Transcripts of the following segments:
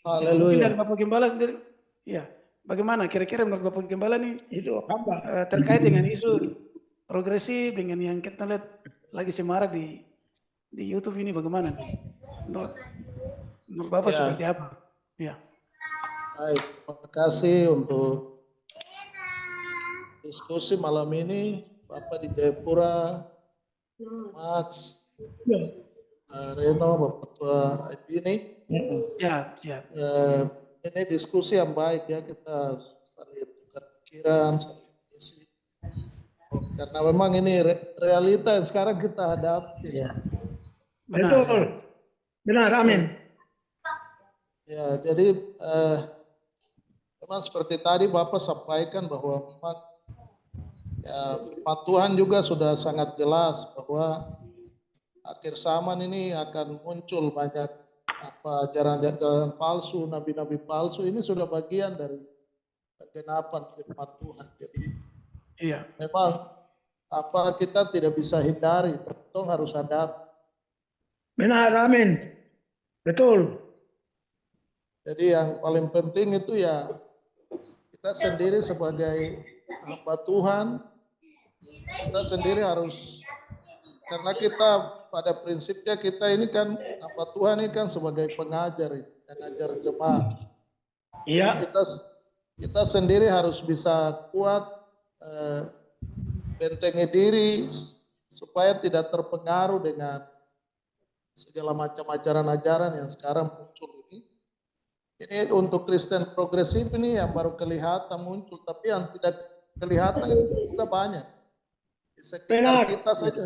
Ya, mungkin dari Haleluya. Bapak Gembala sendiri, ya, bagaimana kira-kira menurut Bapak Gembala nih Itu hamba. terkait dengan isu progresif dengan yang kita lihat lagi semarak di YouTube ini bagaimana nih? Menurut Bapak Ya, seperti apa? Ya, baik. Terima kasih untuk diskusi malam ini. Bapak di Jayapura, Max, Reno, Bapak Tua ini. ya, siap. Ini diskusi yang baik ya, kita saling tukar pikiran, saling isi. Karena memang ini realita yang sekarang kita hadapi. Ya. Benar, Betul. ya. Benar, amin. Ya, jadi memang seperti tadi Bapak sampaikan bahwa memang ya, firman Tuhan juga sudah sangat jelas bahwa akhir zaman ini akan muncul banyak ajaran-ajaran palsu, nabi-nabi palsu. Ini sudah bagian dari kegenapan firman Tuhan. Jadi Iya. memang kita tidak bisa hindari, kita harus hadapi. Benar, amin. Betul. Jadi yang paling penting itu ya kita sendiri sebagai hamba Tuhan, kita sendiri harus, karena kita pada prinsipnya kita ini kan hamba Tuhan ini kan sebagai pengajar, yang ngajar jemaat. Iya. Kita sendiri harus bisa kuat, bentengi diri supaya tidak terpengaruh dengan segala macam ajaran-ajaran yang sekarang muncul ini. Ini untuk Kristen progresif ini yang baru kelihatan muncul, tapi yang tidak kelihatan itu juga banyak. Di sekitar kita saja.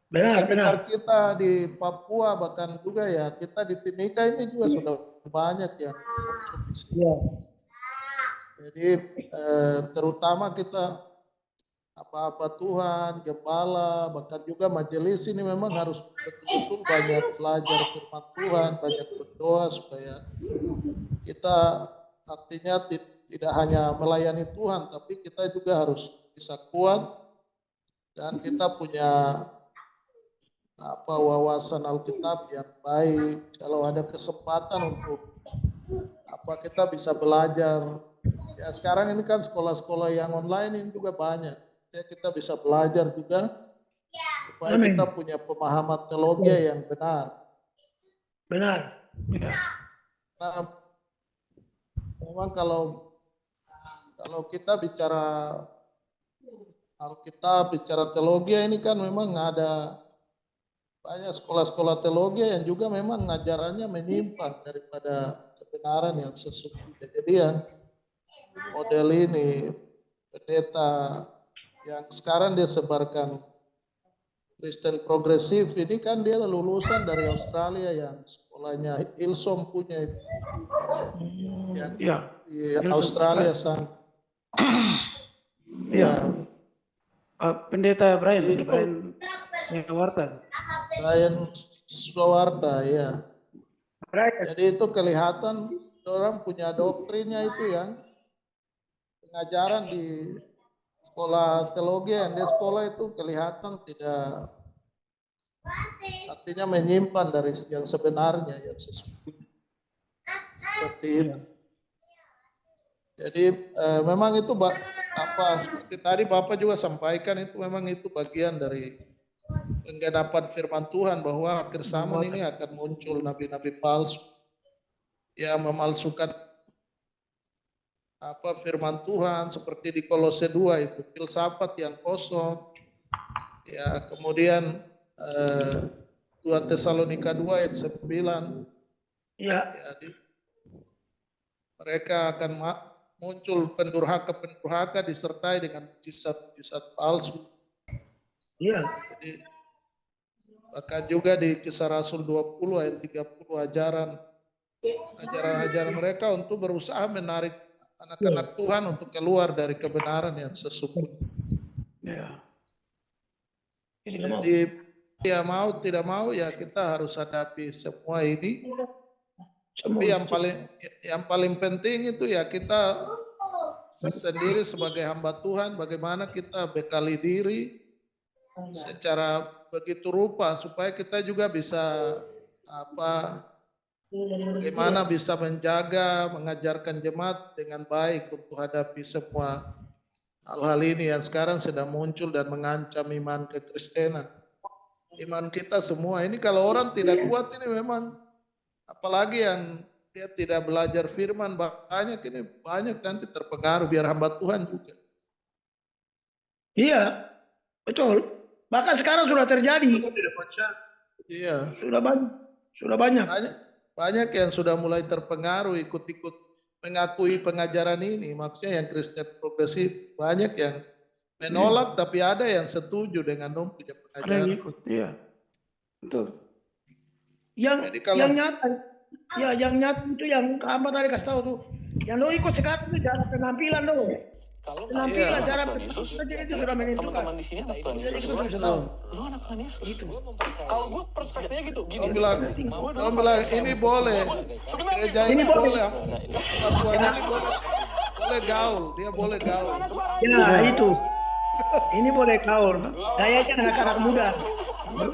Di sekitar kita di Papua, bahkan juga ya kita di Timika ini juga sudah banyak yang muncul di sini. Ya. Jadi terutama kita apa-apa Tuhan, gembala, bahkan juga majelis ini memang harus betul-betul banyak belajar firman Tuhan, banyak berdoa supaya kita artinya tidak hanya melayani Tuhan, tapi kita juga harus bisa kuat dan kita punya wawasan Alkitab yang baik. Kalau ada kesempatan untuk kita bisa belajar. Ya sekarang ini kan sekolah-sekolah yang online ini juga banyak. Ya, kita bisa belajar juga supaya kita punya pemahaman teologi yang benar. Benar. Nah, memang kalau kita bicara Alkitab, bicara teologi ini kan memang ada banyak sekolah-sekolah teologi yang juga memang ngajarannya menyimpang daripada kebenaran yang sesungguhnya. Jadi yang model ini pendeta yang sekarang dia sebarkan Kristen progresif ini kan dia lulusan dari Australia yang sekolahnya Hillsong punya itu. Yang di Australia sana. Iya. Pendeta Brian Swawarta. Brian Swawarta ya. Jadi itu kelihatan orang punya doktrinnya itu yang pengajaran di sekolah teologi yang di sekolah itu kelihatan tidak, artinya menyimpan dari yang sebenarnya, yang sesungguhnya. Seperti itu. Jadi memang itu seperti tadi Bapak juga sampaikan, itu memang itu bagian dari penggenapan firman Tuhan bahwa akhir zaman ini akan muncul nabi-nabi palsu yang memalsukan firman Tuhan, seperti di Kolose 2 itu filsafat yang kosong. Ya, kemudian 2 Tesalonika 2 ayat 9. Ya. Mereka akan muncul pendurhaka disertai dengan mujizat-mujizat palsu. Iya. Jadi bahkan juga di Kisah Rasul 20 ayat 30 ajaran mereka untuk berusaha menarik anak-anak Tuhan untuk keluar dari kebenaran yang sesungguhnya. Ya. Jadi ya mau tidak mau ya kita harus hadapi semua ini. Tapi yang paling penting itu ya kita sendiri sebagai hamba Tuhan, bagaimana kita bekali diri secara begitu rupa supaya kita juga bisa Bagaimana bisa menjaga, mengajarkan jemaat dengan baik untuk hadapi semua hal-hal ini yang sekarang sedang muncul dan mengancam iman kekristenan. Iman kita semua ini kalau orang tidak kuat ini memang, apalagi yang dia tidak belajar firman banyak ini, banyak nanti terpengaruh biar hamba Tuhan juga. Iya, betul. Bahkan sekarang sudah terjadi. Iya. Sudah banyak. Sudah banyak. Banyak yang sudah mulai terpengaruh ikut-ikut mengakui pengajaran ini. Maksudnya yang Kristen progresif banyak yang menolak, tapi ada yang setuju dengan punya Ada yang pengajaran. ikut, iya. Betul. Jadi kalau Yang nyata, ya yang nyata itu yang hamba tadi kasih tahu tuh. Yang lo ikut sekarang itu cara penampilan lo. Kalau Penampilan Iya. cara penampilan itu sudah menentukan. teman-teman di sini anak Tuhan Yesus. Itu sudah tahu. Lu anak Tuhan Yesus. Kalau gue perspektifnya gitu, gini. Om bilang ini boleh. Gereja ini boleh. Tuhan ini boleh gaul, dia boleh gaul. Ya itu. Ini boleh gaul. Gayanya anak-anak muda.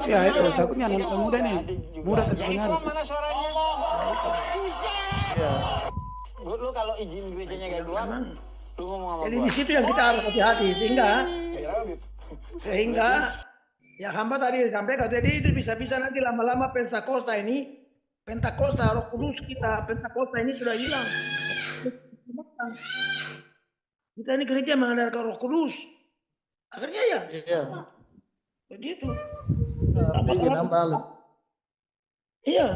Ya itu takutnya anak muda nih, muda terpengaruh. Mana suaranya? Iya. Lu kalau izin gerejanya gak keluar, lu ngomong sama Jadi gua. di situ yang kita harus hati-hati sehingga ya hamba tadi sampaikan, jadi itu bisa-bisa nanti lama-lama Pentakosta ini, Roh Kudus kita, Pentakosta ini sudah hilang. Kita ini gereja mengandalkan Roh Kudus. Akhirnya ya, Iya. jadi itu. Bikin balik. Iya.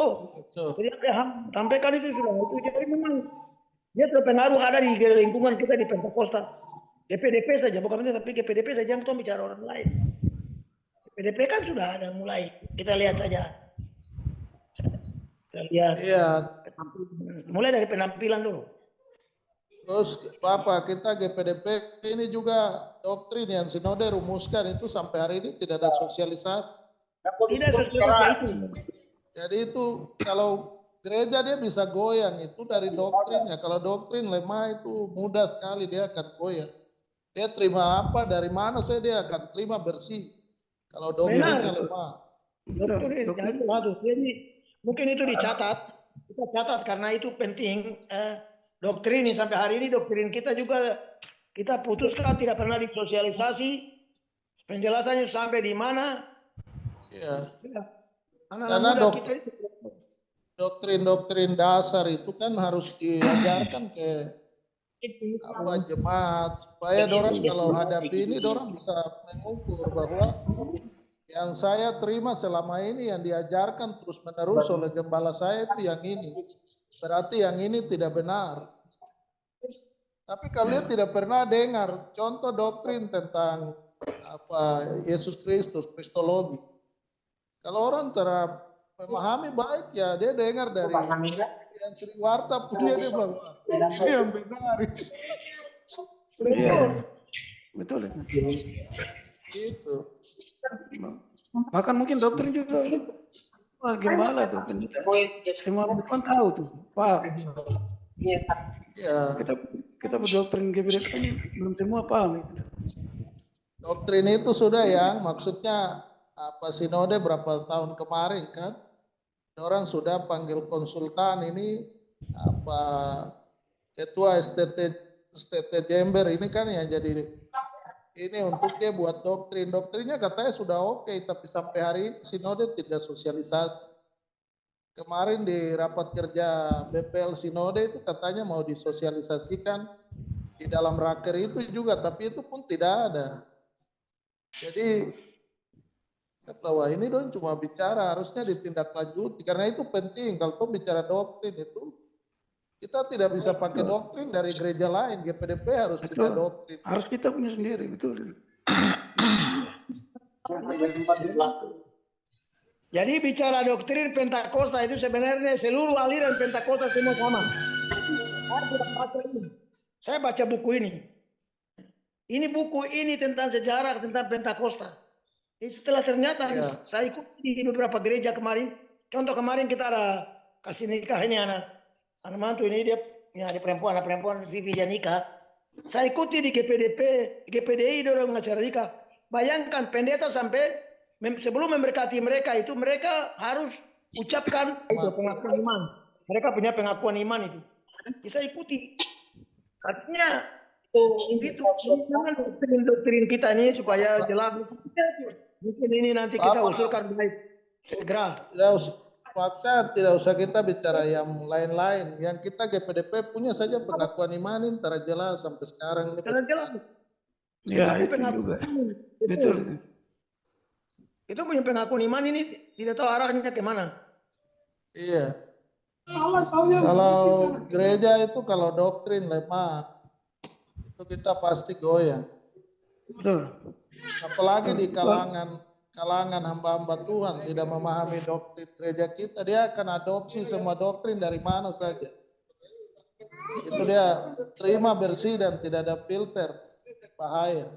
Oh, Betul. jadi sampaikan itu sudah itu. Jadi memang dia terpengaruh ada di lingkungan kita di Pentakosta. GPDP saja, bukan itu, tapi GPDP saja yang kita bicara orang lain. GPDP kan sudah ada mulai. Kita lihat saja. Kita lihat. Iya. Mulai dari penampilan dulu. Terus Bapak, kita GPDP ini juga doktrin yang sinode rumuskan itu sampai hari ini tidak ada sosialisasi. Tidak sosialisasi itu. Jadi itu kalau gereja dia bisa goyang itu dari doktrinnya. Kalau doktrin lemah itu mudah sekali dia akan goyang. Dia terima apa dari mana saya dia akan terima bersih. Kalau doktrinnya lemah. Jadi mungkin itu dicatat. Kita catat karena itu penting. Doktrin ini sampai hari ini doktrin kita juga kita putuskan tidak pernah disosialisasi. Penjelasannya sampai di mana. Ya. Karena doktrin dasar itu kan harus diajarkan ke jemaat supaya dorang kalau hadapi ini dorang bisa mengukur bahwa yang saya terima selama ini yang diajarkan terus menerus oleh gembala saya itu yang ini. Berarti yang ini tidak benar. Tapi kalau dia tidak pernah dengar contoh doktrin tentang Yesus Kristus, Kristologi. Kalau orang memahami baik ya dia dengar dari yang Sri Warta punya dia bahwa ini yang benar. Iya, betul. Gitu. Bahkan mungkin doktrin juga, wah gembala tuh, pendeta. Semua orang tahu tuh, paham. Ya. Kita berdoktrin GPDP ini belum semua paham. Doktrin itu sudah ya, maksudnya sinode berapa tahun kemarin kan, orang sudah panggil konsultan ini ketua STT Jember ini kan yang jadi ini untuk dia buat doktrinnya katanya sudah oke, tapi sampai hari ini sinode tidak sosialisasi. Kemarin di rapat kerja BPL sinode itu katanya mau disosialisasikan di dalam raker itu juga, tapi itu pun tidak ada. Jadi bahwa ini dong cuma bicara, harusnya ditindaklanjuti karena itu penting. Kalau kau bicara doktrin itu kita tidak bisa pakai doktrin dari gereja lain. GPDP harus punya doktrin. Harus kita punya sendiri, betul. Jadi bicara doktrin Pentakosta itu sebenarnya seluruh aliran Pentakosta semua sama. Saya baca buku ini. Ini buku ini tentang sejarah tentang Pentakosta. Setelah ternyata saya ikut di beberapa gereja kemarin. Contoh kemarin kita ada kasih nikah ini anak mantu ini dia anak perempuan Vivi dia nikah. Saya ikuti di GPDI dia orang acara nikah. Bayangkan pendeta sampai sebelum memberkati mereka itu mereka harus ucapkan itu pengakuan iman. Mereka punya pengakuan iman itu. Bisa ikuti. Artinya itu jangan doktrin kita ini supaya jelas. Mungkin ini nanti kita usulkan baik segera. Tidak usah kita bicara yang lain-lain. Yang kita GPDP punya saja pengakuan iman ini antara jelas sampai sekarang. Karena jelas. Ya itu juga. Betul. Itu punya pengakuan iman ini tidak tahu arahnya kemana. Iya. Kalau gereja itu kalau doktrin lemah itu kita pasti goyang. Betul. Apalagi di kalangan hamba-hamba Tuhan tidak memahami doktrin gereja kita, dia akan adopsi semua doktrin dari mana saja. Itu dia terima bersih dan tidak ada filter, bahaya.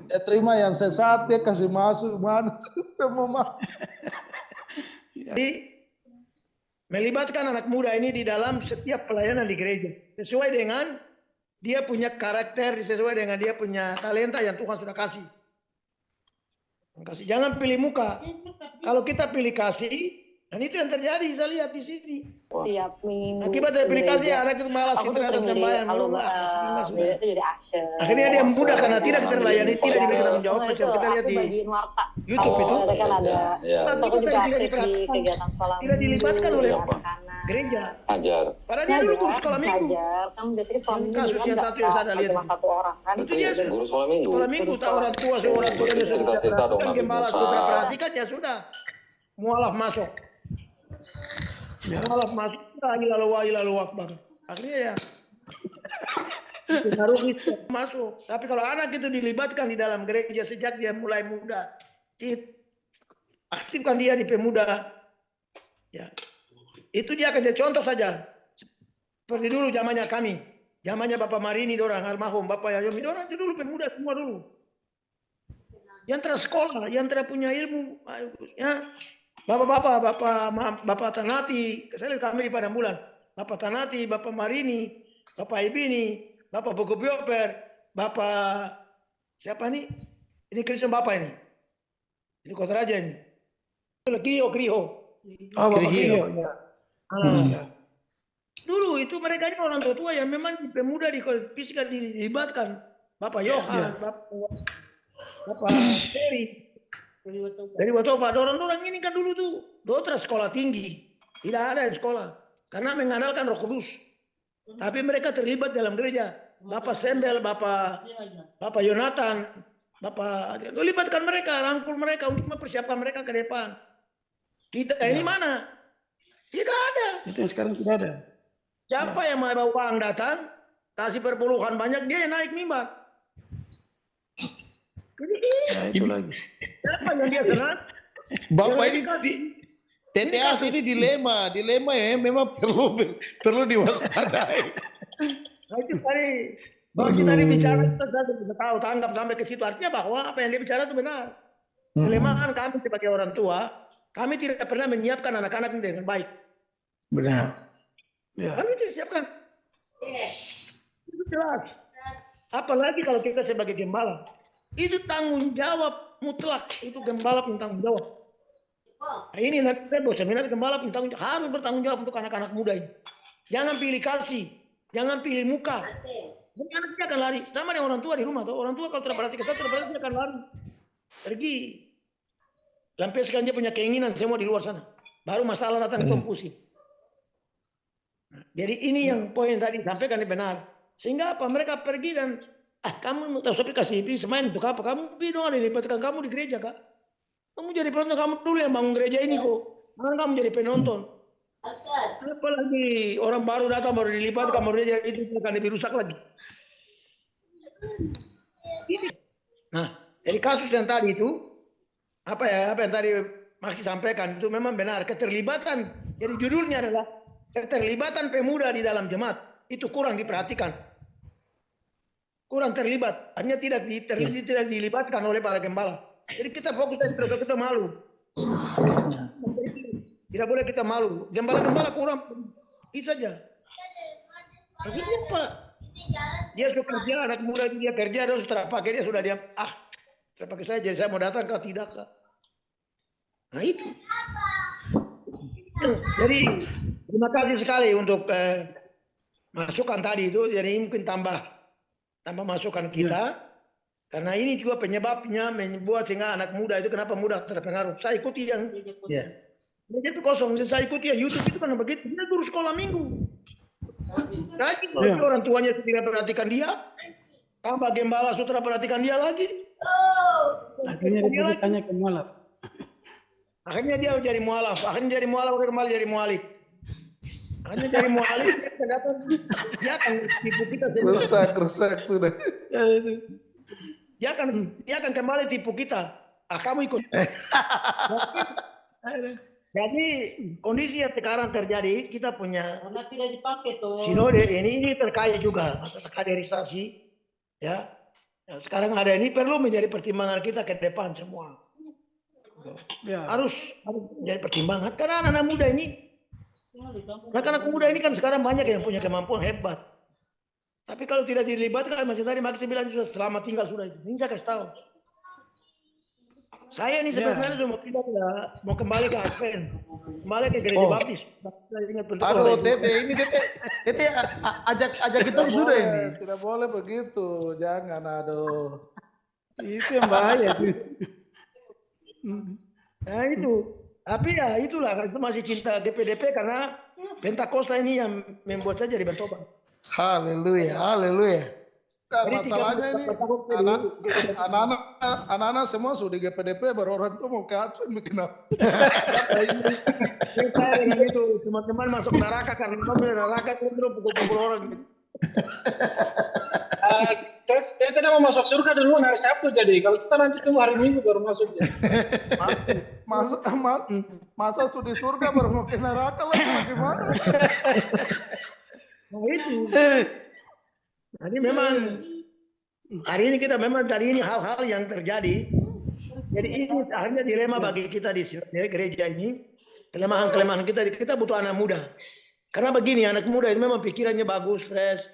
Dia terima yang sesat, dia kasih masuk mana semua masuk. Jadi melibatkan anak muda ini di dalam setiap pelayanan di gereja sesuai dengan dia punya karakter, sesuai dengan dia punya talenta yang Tuhan sudah kasih. Jangan pilih muka. Kalau kita pilih kasih, dan itu yang terjadi saya lihat di sini. Tiap minggu. Akibat dari pilih kasih, anak itu malas itu ada sembahyang. Akhirnya dia mudah karena tidak kita layani, tidak diberi tanggung jawab. Kita lihat di YouTube itu. Kan ada. Aku juga aktif di kegiatan sekolah. Tidak dilibatkan oleh gereja. Ajar. Padahal dia dulu guru sekolah minggu. Ajar, kan biasanya sekolah minggu Kasus yang satu yang saya lihat. cuma satu orang kan. Itu dia Guru sekolah minggu. sekolah minggu tahu orang tua seorang tua dia Cerita-cerita dong Nabi gembala Musa. sudah perhatikan ya sudah mualaf masuk. Mualaf masuk lalu akbar. Akhirnya ya pengaruh itu masuk. Tapi kalau anak itu dilibatkan di dalam gereja sejak dia mulai muda, aktifkan dia di pemuda, ya itu dia akan jadi contoh saja. Seperti dulu zamannya kami, zamannya Bapak Marini, dorang almarhum Bapak Yayomi, dorang itu dulu pemuda semua dulu. Yang tersekolah, yang tidak punya ilmu, ya Bapak Tanati, saya lihat kami di Padang Bulan, Bapak Tanati, Bapak Marini, Bapak Ibini, Bapak Bogobioper, Bapak siapa nih? Ini Kristen Bapak ini Kota Raja ini. Kriho. Oh, Bapak Kriho. Ya. Dulu itu mereka ini orang tua yang memang pemuda di fisika dilibatkan. Bapak Yohan, Bapak Ferry. Dari Watova, orang-orang ini kan dulu tuh dotra sekolah tinggi. Tidak ada sekolah. Karena mengandalkan Roh Kudus. Tapi mereka terlibat dalam gereja. Bapak Sembel, Bapak Yonatan, Bapak libatkan mereka, rangkul mereka untuk mempersiapkan mereka ke depan. Kita ini mana? Tidak ada. Itu yang sekarang tidak ada. Siapa yang mau bawa uang datang, kasih perpuluhan banyak, dia yang naik mimbar. Ya itu lagi. Siapa yang dia senang? Bapak ini TTAS ini dilema ya, memang perlu diwaspadai. Nah, itu tadi bicara kita bisa tahu tanggap sampai ke situ, artinya bahwa apa yang dia bicara itu benar. Kelemahan kami sebagai orang tua, kami tidak pernah menyiapkan anak-anak ini dengan baik. Benar. Ya. Kami tidak siapkan. Itu jelas. Apalagi kalau kita sebagai gembala, itu tanggung jawab mutlak, itu gembala punya tanggung jawab. Nah, ini nanti saya bawa seminar gembala punya tanggung jawab, harus bertanggung jawab untuk anak-anak muda ini. Jangan pilih kasih, jangan pilih muka. Jadi anaknya akan lari. Sama dengan orang tua di rumah. Orang tua kalau terperhati kesal, dia akan lari. Pergi. Lampiaskan dia punya keinginan semua di luar sana. Baru masalah datang itu pusing. Nah, jadi ini yang poin tadi sampaikan benar. Sehingga apa? Mereka pergi dan kamu tahu sampai kasih semain untuk apa? Kamu dong dilibatkan kamu di gereja kak. Kamu jadi penonton, kamu dulu yang bangun gereja ini kok. Mana kamu jadi penonton? Apalagi orang baru datang baru dilibatkan baru dia itu akan lebih rusak lagi. Nah, dari kasus yang tadi itu apa yang tadi Maksi sampaikan itu memang benar. Keterlibatan, jadi judulnya adalah keterlibatan pemuda di dalam jemaat itu kurang diperhatikan, kurang terlibat. Artinya tidak dilibatkan oleh para gembala. Jadi kita fokus dari kita malu. Tidak boleh kita malu. Gembala-gembala kurang itu saja. Akhirnya apa? Dia sudah kerja, anak muda dia kerja, dan setelah pakai dia sudah diam. Setelah pakai saya, jadi saya mau datang kah tidak kah? Nah itu. Jadi terima kasih sekali untuk masukan tadi itu. Jadi mungkin tambah masukan kita. Karena ini juga penyebabnya membuat sehingga anak muda itu kenapa mudah terpengaruh. Saya ikuti yang meja itu kosong. Saya ikuti yang YouTube itu kan begitu. Dia guru sekolah minggu. Rajin orang tuanya tidak perhatikan dia. Tambah gembala sutra perhatikan dia lagi. Akhirnya dia tanya ke mualaf. Akhirnya dia jadi mualaf. Akhirnya jadi mualaf kembali jadi mualik. Akhirnya jadi mualik. Dia akan tipu kita. Rusak sudah. Dia akan kembali tipu kita. Kamu ikut. Jadi kondisi yang sekarang terjadi, kita punya sinode ini terkait juga masalah kaderisasi. Ya, sekarang ada ini perlu menjadi pertimbangan kita ke depan semua. Harus menjadi pertimbangan karena anak-anak muda ini, anak-anak muda ini kan sekarang banyak yang punya kemampuan hebat. Tapi kalau tidak dilibatkan, masih tadi Max bilang sudah selamat tinggal sudah itu. Ini saya kasih tahu. Saya ini sebenarnya mau kembali ke Advent, kembali ke gereja baptis. Aduh, Tete ajak kita sudah ini. Tidak boleh begitu, jangan aduh. Itu yang bahaya tuh. Nah itu, tapi ya itulah itu masih cinta GPDP karena Pentakosta ini yang membuat saya jadi bertobat. Haleluya, haleluya. Masalahnya ini anak-anak semua sudah di GPDP baru orang tuh mau ke Advent bikin apa? Saya dengan itu teman-teman masuk neraka karena kamu neraka itu pukul-pukul orang. Saya tidak mau masuk surga duluan hari Sabtu jadi kalau kita nanti tunggu hari Minggu baru masuk. Masa sudah surga baru mau ke neraka lagi bagaimana? Nah itu. Jadi memang hari ini kita memang dari ini hal-hal yang terjadi. Jadi ini akhirnya dilema bagi kita di gereja ini. Kelemahan-kelemahan kita butuh anak muda. Karena begini anak muda itu memang pikirannya bagus, fresh.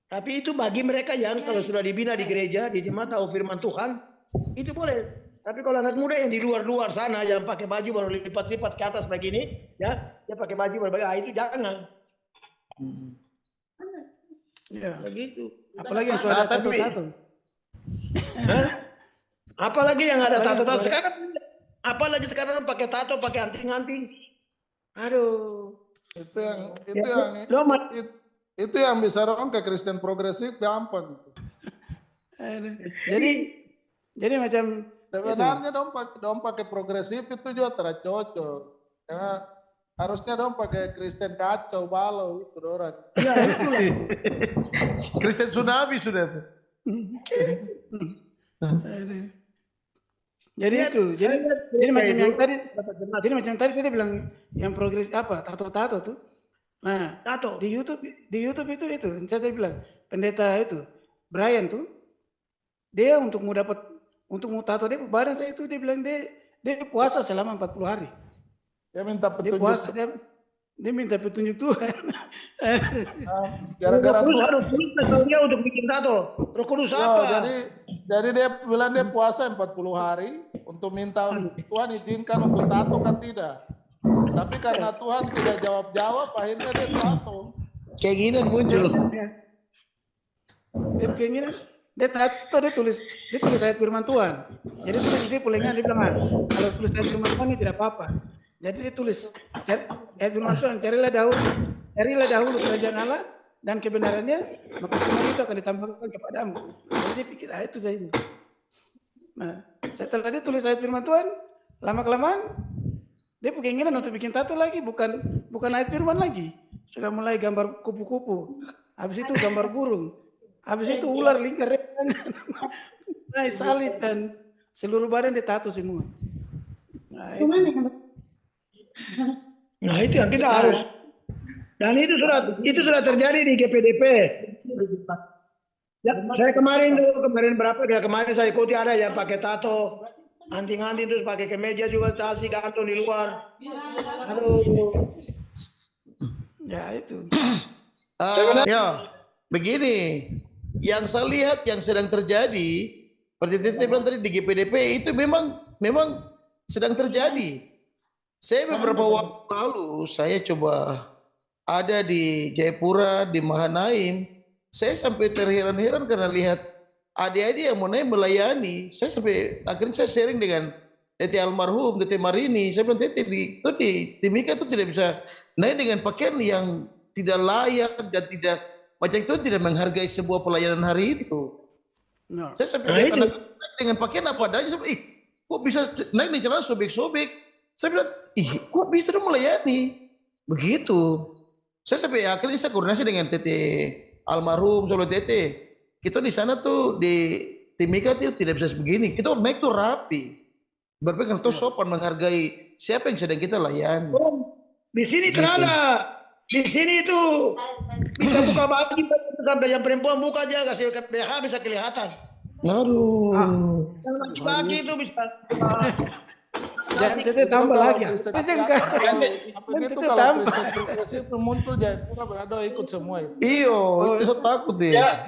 Tapi itu bagi mereka yang kalau sudah dibina di gereja, di jemaat tahu firman Tuhan, itu boleh. Tapi kalau anak muda yang di luar-luar sana yang pakai baju baru lipat-lipat ke atas begini, ya, dia pakai baju baru itu jangan. Ya. Begitu. Apalagi yang sudah ada tato-tato. Apalagi yang ada tato-tato sekarang. Apalagi sekarang pakai tato, pakai anting-anting. Aduh. Itu yang bisa orang ke Kristen progresif gampang. Jadi macam sebenarnya dong pakai progresif itu juga tidak cocok. Karena harusnya dong pakai Kristen kacau balau itu orang. Ya, itulah. Kristen tsunami sudah tuh. Jadi itu, jadi macam tadi kita bilang yang progres apa tato tuh. Nah, tato di YouTube itu saya tadi bilang pendeta itu Brian tuh dia untuk mau tato dia badan saya itu dia bilang dia puasa selama 40 hari. Dia minta petunjuk. Dia puasa, dia minta petunjuk Tuhan. Gara-gara Tuhan dia untuk bikin tato. Roh Kudus apa? Jadi dia bilang dia puasa 40 hari untuk minta Tuhan izinkan untuk tato kan tidak. Tapi karena Tuhan tidak jawab, akhirnya dia tato. Keinginan muncul. Dia keinginan, dia tato dia tulis ayat firman Tuhan. Jadi tulis dia pulengan dia bilang kalau tulis ayat firman Tuhan ini tidak apa-apa. Jadi dia tulis ayat firman Tuhan, carilah dahulu kerajaan Allah dan kebenarannya, maka semua itu akan ditambahkan kepadamu. Jadi dia pikir itu saja. Nah, setelah dia tulis ayat firman Tuhan, lama-kelamaan dia keinginan untuk bikin tato lagi, bukan ayat firman lagi. Sudah mulai gambar kupu-kupu, habis itu gambar burung, habis itu ular lingkar, salib dan seluruh badan ditato semua. Nah itu yang kita harus. Dan itu sudah terjadi di GPDP. Ya, saya kemarin saya ikuti ada yang pakai tato, anting-anting terus pakai kemeja juga tasik gantung di luar. Aduh. Ya itu. Ya, begini. Yang saya lihat yang sedang terjadi, seperti Tete bilang tadi di GPDP itu memang sedang terjadi. Saya beberapa waktu lalu saya coba ada di Jayapura, di Mahanaim. Saya sampai terheran-heran karena lihat adik-adik yang mau naik melayani. Saya sampai akhirnya saya sharing dengan Tete almarhum, Tete Marini. Saya bilang Tete di Timika itu tidak bisa naik dengan pakaian yang tidak layak dan tidak macam itu, tidak menghargai sebuah pelayanan hari itu. No. Saya sampai lihat anak dengan pakaian apa adanya. Saya bilang, kok bisa naik di celana sobek-sobek? Saya bilang, kok bisa dong melayani? Begitu. Saya sampai akhirnya saya koordinasi dengan Tete almarhum, soalnya Tete. Kita di sana tuh di Timika tuh tidak bisa begini. Kita naik tuh rapi. Berpikir tuh sopan menghargai siapa yang sedang kita layani. Di sini terada. Di sini itu bisa buka baju sampai yang perempuan buka aja kasih ke BH bisa kelihatan. Aduh. Yang laki itu bisa. Jangan Tete tambah lagi. Tete enggak. Begitu Tete kalau tambah. Kristen progresif itu muncul Jayapura berada ikut semua itu. Iyo, itu saya takut deh. Ya.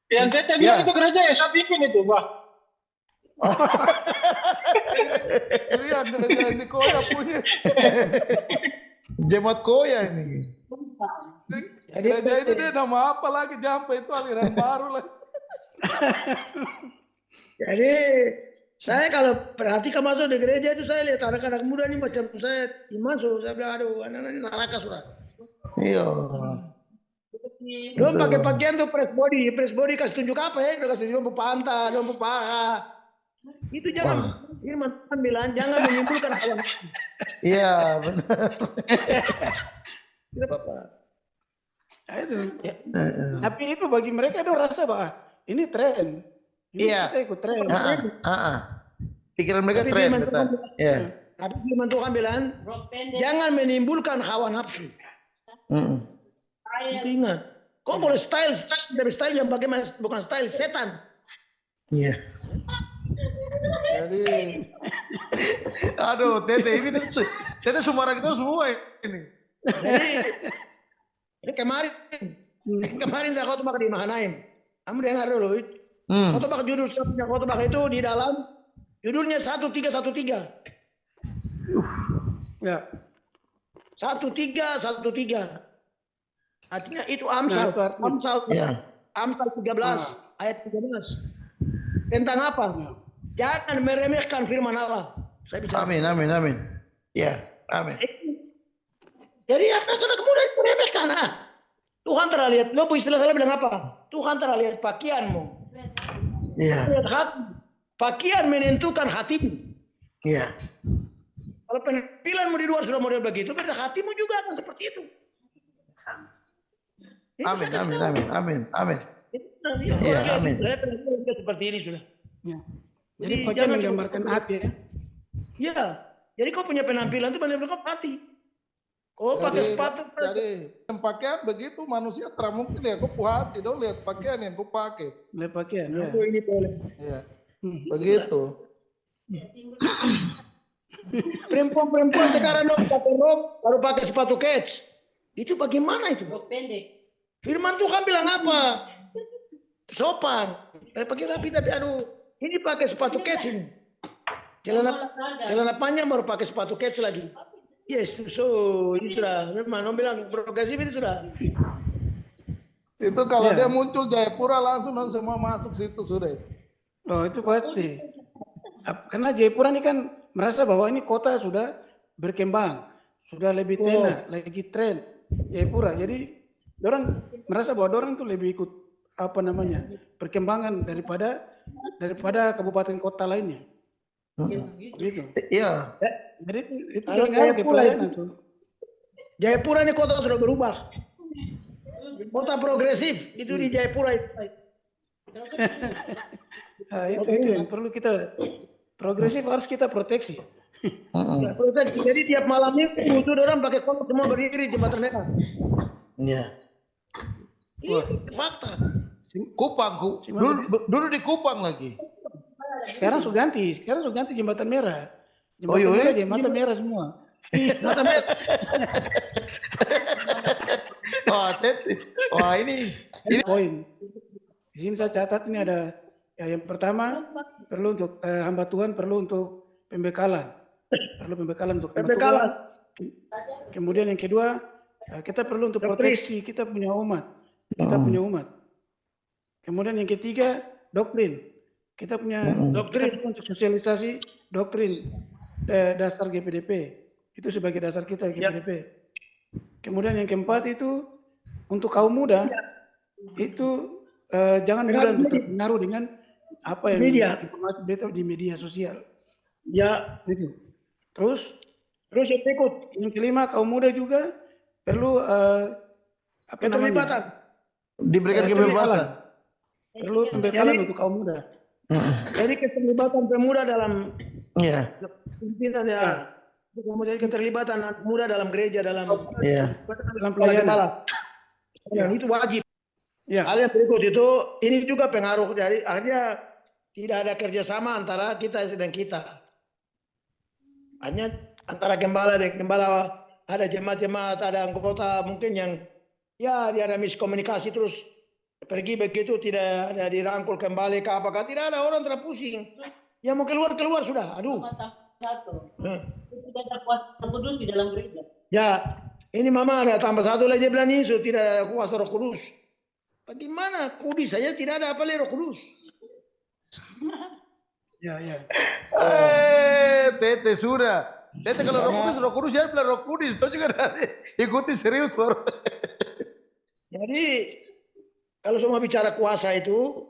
Yang Tete bilang itu gereja yang saya pimpin itu, Bah. Lihat gereja yang di Koya punya. Jemaat Koya ini. Gereja ini dia nama apa lagi? Jampe itu aliran baru lagi. Jadi saya kalau perhatikan masuk di gereja itu saya lihat anak-anak muda ini macam saya masuk saya bilang aduh anak-anak ini neraka sudah. Iya. Belum pakai pakaian tuh press body kasih tunjuk apa ya? Udah kasih tunjuk pantat, paha. Itu jangan. Firman Tuhan bilang jangan menimbulkan hawa nafsu. Iya, benar. Tidak apa-apa. Nah, itu. Tapi itu bagi mereka itu rasa bahwa ini tren. Ini Iya. kita ikut tren. Pikiran mereka Tapi tren. firman Betul. Tuhan, Iya. tapi firman Tuhan bilang jangan menimbulkan hawa nafsu. Itu ingat. Kok boleh style dari style yang bagaimana bukan style setan. Iya. Jadi Aduh, Tete ini Tete Sumara kita semua ini. Jadi kemarin saya khotbah di Mahanaim. Kamu dengar dulu. Khotbah judul khotbah itu di dalam judulnya 1313. Ya. 1313. Artinya itu Nah, Amsal. itu artinya. Amsal. Ya. Amsal 13 ayat 13. Tentang apa? Jangan meremehkan firman Allah. Saya bicara. Amin. Ya, amin. Jadi anak-anak muda itu meremehkan. Tuhan telah lihat. Lo istilah saya bilang apa? Tuhan telah lihat pakaianmu. Iya. Lihat hati. Pakaian menentukan hatimu. Iya. Kalau penampilanmu di luar sudah model begitu, berarti hatimu juga akan seperti itu. Amin. Iya, Iya, amin. Saya penampilan seperti ini sudah. Ya. Jadi pakaian menggambarkan hati ya. Iya. Jadi kau punya penampilan itu menunjukkan hati. Kau pakai sepatu. Jadi yang pakaian begitu manusia tak mungkin ya kau hati dong lihat pakaian yang kau pakai. Lihat pakaian ya. Aku ini boleh. Iya. Begitu. Perempuan sekarang dong pakai rok, baru pakai sepatu kets. Itu bagaimana itu? Rok pendek. Firman Tuhan bilang apa? Sopan. Pakai rapi tapi aduh, ini pakai sepatu kets ini. Celana panjang baru pakai sepatu kets lagi. Yes, so ini sudah memang bilang progresif itu sudah. Itu kalau dia muncul Jayapura langsung semua masuk situ sudah. Oh itu pasti. Karena Jayapura ini kan merasa bahwa ini kota sudah berkembang, sudah lebih tenar, lagi tren Jayapura. Jadi orang merasa bahwa orang tuh lebih ikut perkembangan daripada kabupaten kota lainnya. Gitu. Iya. Jadi itu pengaruh ke pelayanan tuh. Jayapura ini kota sudah berubah. Kota progresif itu di Jayapura itu. Itu yang perlu kita progresif harus kita proteksi. Jadi tiap malam itu orang pakai kolor semua berdiri di jembatan merah. Iya. Ini fakta. Kupang, dulu di Kupang lagi. Sekarang sudah ganti jembatan merah. Jembatan merah semua. Jembatan merah. Wah, ini poin. Di sini saya catat ini ada yang pertama perlu untuk hamba Tuhan perlu untuk pembekalan Perlu pembekalan untuk Pembekalan. Kemudian yang kedua, kita perlu untuk proteksi kita punya umat. Kemudian yang ketiga, doktrin. Kita perlu untuk sosialisasi doktrin dasar GPDP. Itu sebagai dasar kita GPDP. Kemudian yang keempat itu untuk kaum muda itu jangan mudah untuk terpengaruh dengan apa yang informasi berita di media sosial. Ya. Itu. Terus yang berikut. Yang kelima, kaum muda juga perlu keterlibatan. Diberikan kebebasan. Perlu pembekalan untuk kaum muda. Jadi keterlibatan pemuda dalam pimpinan kemudian keterlibatan anak muda dalam gereja dalam pelayanan. Itu wajib. Ya. Hal yang berikut itu ini juga pengaruh dari akhirnya tidak ada kerjasama antara kita dan kita. Hanya antara gembala dan gembala, ada jemaat-jemaat, ada anggota mungkin yang dia ada miskomunikasi terus pergi begitu tidak ada dirangkul kembali ke apakah tidak ada orang terpusing. Ya mau keluar sudah. Aduh. Tidak ada kuasa kudus di dalam gereja. Ya, ini mama ada tambah satu lagi bilang Yesus tidak ada kuasa Roh Kudus. Bagaimana kudus saja tidak ada apa lagi Roh Kudus? Ya. Tete sudah. Tete kalau Roh Kudus jangan bilang Roh Kudus, itu juga ikuti serius baru. Jadi kalau semua bicara kuasa itu,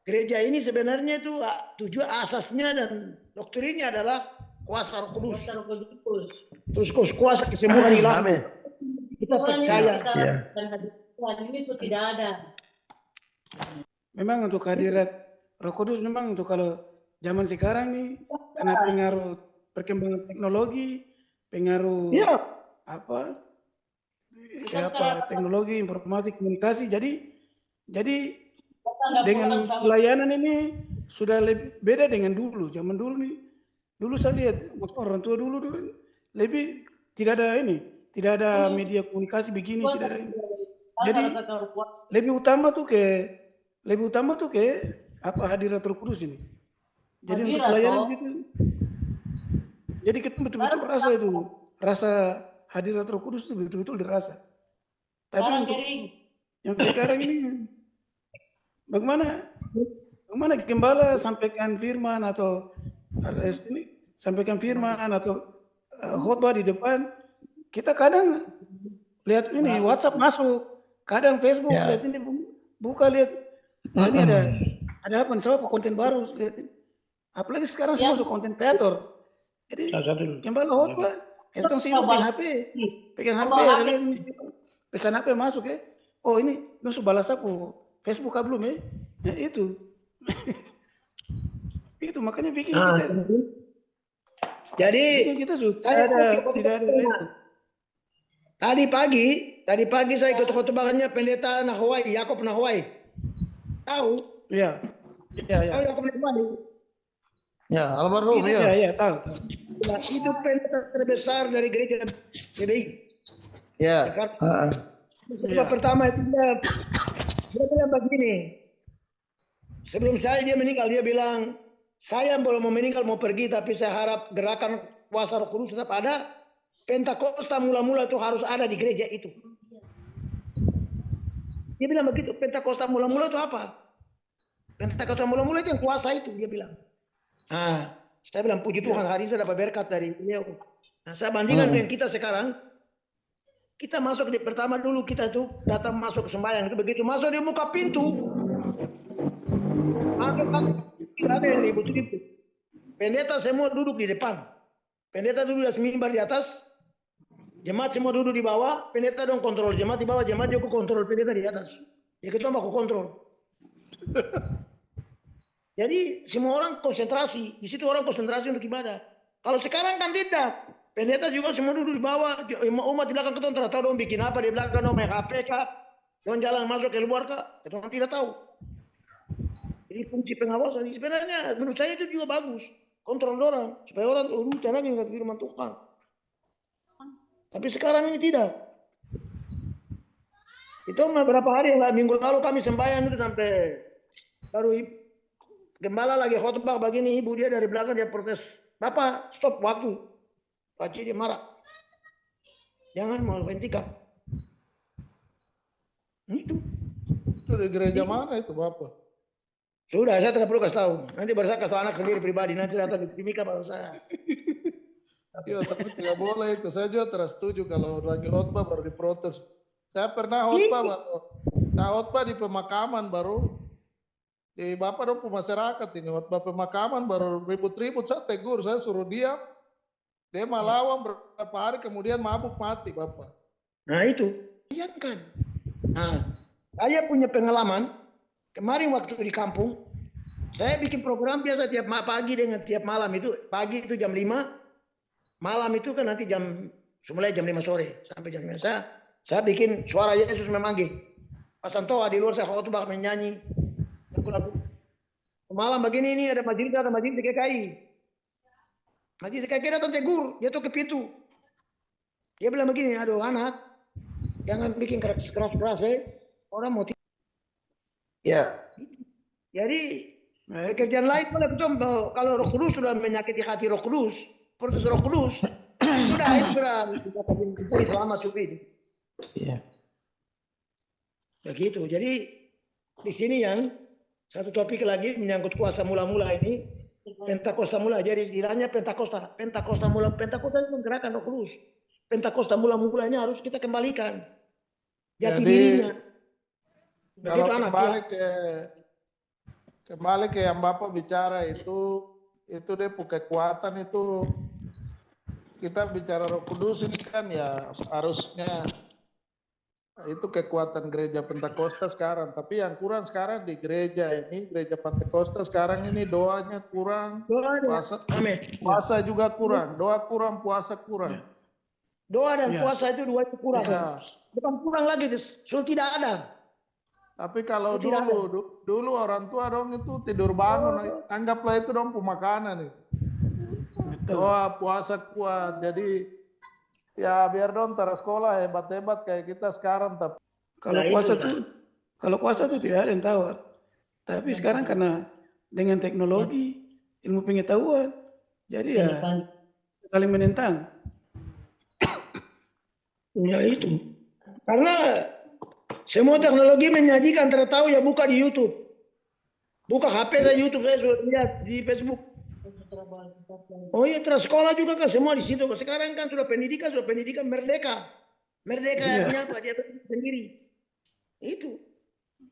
gereja ini sebenarnya itu tujuan asasnya dan doktrinnya adalah kuasa Roh Kudus. Terus kuasa kesembuhan hilang. Kita percaya. Tuhan ini sudah tidak ada. Memang untuk hadirat Roh Kudus memang untuk kalau zaman sekarang nih karena pengaruh perkembangan teknologi, pengaruh teknologi informasi komunikasi, jadi dengan pelayanan ini sudah lebih beda dengan dulu. Zaman dulu nih, dulu saya lihat orang tua dulu lebih tidak ada media komunikasi begini, tidak ada ini. Jadi lebih utama tuh ke hadirat Roh Kudus ini. Jadi untuk pelayanan gitu. Jadi kita betul-betul rasa hadirat Roh Kudus itu betul-betul dirasa. Tapi untuk yang sekarang ini bagaimana gembala sampaikan firman atau khotbah di depan, kita kadang lihat ini WhatsApp masuk, kadang Facebook lihat ini buka lihat ini ada apa nih, apa konten baru lihat ini. Apalagi sekarang semua konten kreator. Jadi gembala khotbah kita sibuk pegang HP ada lihat ini pesan HP masuk ya. Oh ini masuk balas aku Facebook belum ya? Ya itu. Itu makanya bikin kita. Jadi kita tidak ada itu. Tadi pagi saya ikut khotbahnya pendeta Nahwai, Yakob Nahwai. Tahu? Iya. Tahu Yakob Nahwai? Ya, almarhum ya. Iya, tahu. Itu pendeta terbesar dari gereja GBI. Ya. Pertama itu dia bilang begini. Sebelum dia meninggal, dia bilang, saya belum mau meninggal, mau pergi, tapi saya harap gerakan kuasa Roh Kudus tetap ada. Pentakosta mula-mula itu harus ada di gereja itu. Dia bilang begitu. Pentakosta mula-mula itu apa? Pentakosta mula-mula itu yang kuasa itu, dia bilang. Saya bilang puji Tuhan, hari ini saya dapat berkat dari beliau. Saya bandingkan dengan kita sekarang. Kita masuk pertama dulu kita tuh datang masuk sembahyang itu begitu masuk dia buka pintu. Tidak ada yang ribut-ribut. Pendeta semua duduk di depan. Pendeta duduk di mimbar di atas. Jemaat semua duduk di bawah. Pendeta dong kontrol jemaat di bawah. Jemaat juga kontrol pendeta di atas. Ya kita mau kontrol. Jadi semua orang konsentrasi. Di situ orang konsentrasi untuk ibadah. Kalau sekarang kan tidak. Pendeta juga semua duduk di bawah. Umat di belakang kita tidak tahu dong bikin apa di belakang, dong main HP kah, dong jalan masuk keluar kah, kita tidak tahu. Jadi fungsi pengawasan sebenarnya menurut saya itu juga bagus, kontrol orang supaya orang tenang dengan firman Tuhan. Tapi sekarang ini tidak. Itu beberapa hari minggu lalu kami sembahyang itu sampai baru gembala lagi khotbah begini, ibu dia dari belakang dia protes, Bapak stop waktu. Pakcik dia marah. Jangan mau hentikan. Itu. Itu di gereja mana itu Bapak? Sudah, saya tidak perlu kasih tahu. Nanti baru saya kasih tahu anak sendiri pribadi. Nanti saya datang di Mika baru saya. Iya, tapi tidak boleh itu. Saya juga tidak setuju kalau lagi khotbah baru diprotes. Saya pernah khotbah baru. Saya khotbah di pemakaman baru. Di Bapak dong masyarakat ini. Khotbah pemakaman baru ribut-ribut. Saya tegur, saya suruh diam. Dia melawan beberapa hari kemudian mabuk mati Bapak. Nah itu. Bayangkan. Nah, saya punya pengalaman. Kemarin waktu di kampung. Saya bikin program biasa tiap pagi dengan tiap malam itu. Pagi itu jam 5. Malam itu kan nanti mulai jam 5 sore sampai jam 5. Saya bikin suara Yesus memanggil. Pasang toa di luar saya khotbah menyanyi. Malam begini ini ada majelis GKI. Majelis GKI datang tegur, dia tuh ke pintu. Dia bilang begini, aduh anak, jangan bikin keras-keras orang mau tidur. Ya. Jadi pekerjaan lain boleh betul kalau Roh Kudus sudah menyakiti hati Roh Kudus, proses Roh Kudus, sudah itu sudah selamat supir. Iya. Begitu. Jadi di sini yang satu topik lagi menyangkut kuasa mula-mula ini, Pentakosta mula. Jadi istilahnya Pentakosta mula. Pentakosta itu menggerakkan Roh Kudus. Pentakosta mula-mula ini harus kita kembalikan jati dirinya. Kalau Begitu anak kembali ke yang Bapak bicara itu dia kekuatan itu, kita bicara Roh Kudus ini kan ya harusnya itu kekuatan gereja Pentakosta sekarang, tapi yang kurang sekarang di gereja Pentakosta sekarang ini doanya kurang, puasa juga kurang, doa kurang, puasa kurang. Doa dan puasa itu dua itu kurang. Ya. Bukan kurang lagi, sudah tidak ada. Tapi kalau dulu orang tua dong itu tidur bangun, anggaplah itu dong pemakanan itu. Doa puasa kuat, jadi ya biar dong tara sekolah hebat-hebat kayak kita sekarang. Tapi kalau puasa tuh tidak ada yang tawar. Tapi sekarang karena dengan teknologi, ilmu pengetahuan, jadi ya saling menentang. Ya itu. Karena semua teknologi menyajikan, tahu ya buka di YouTube. Buka HP saya YouTube, saya sudah lihat di Facebook. Oh iya, terus sekolah juga kan semua di situ. Sekarang kan sudah pendidikan merdeka. Merdeka artinya apa? Dia sendiri. Itu.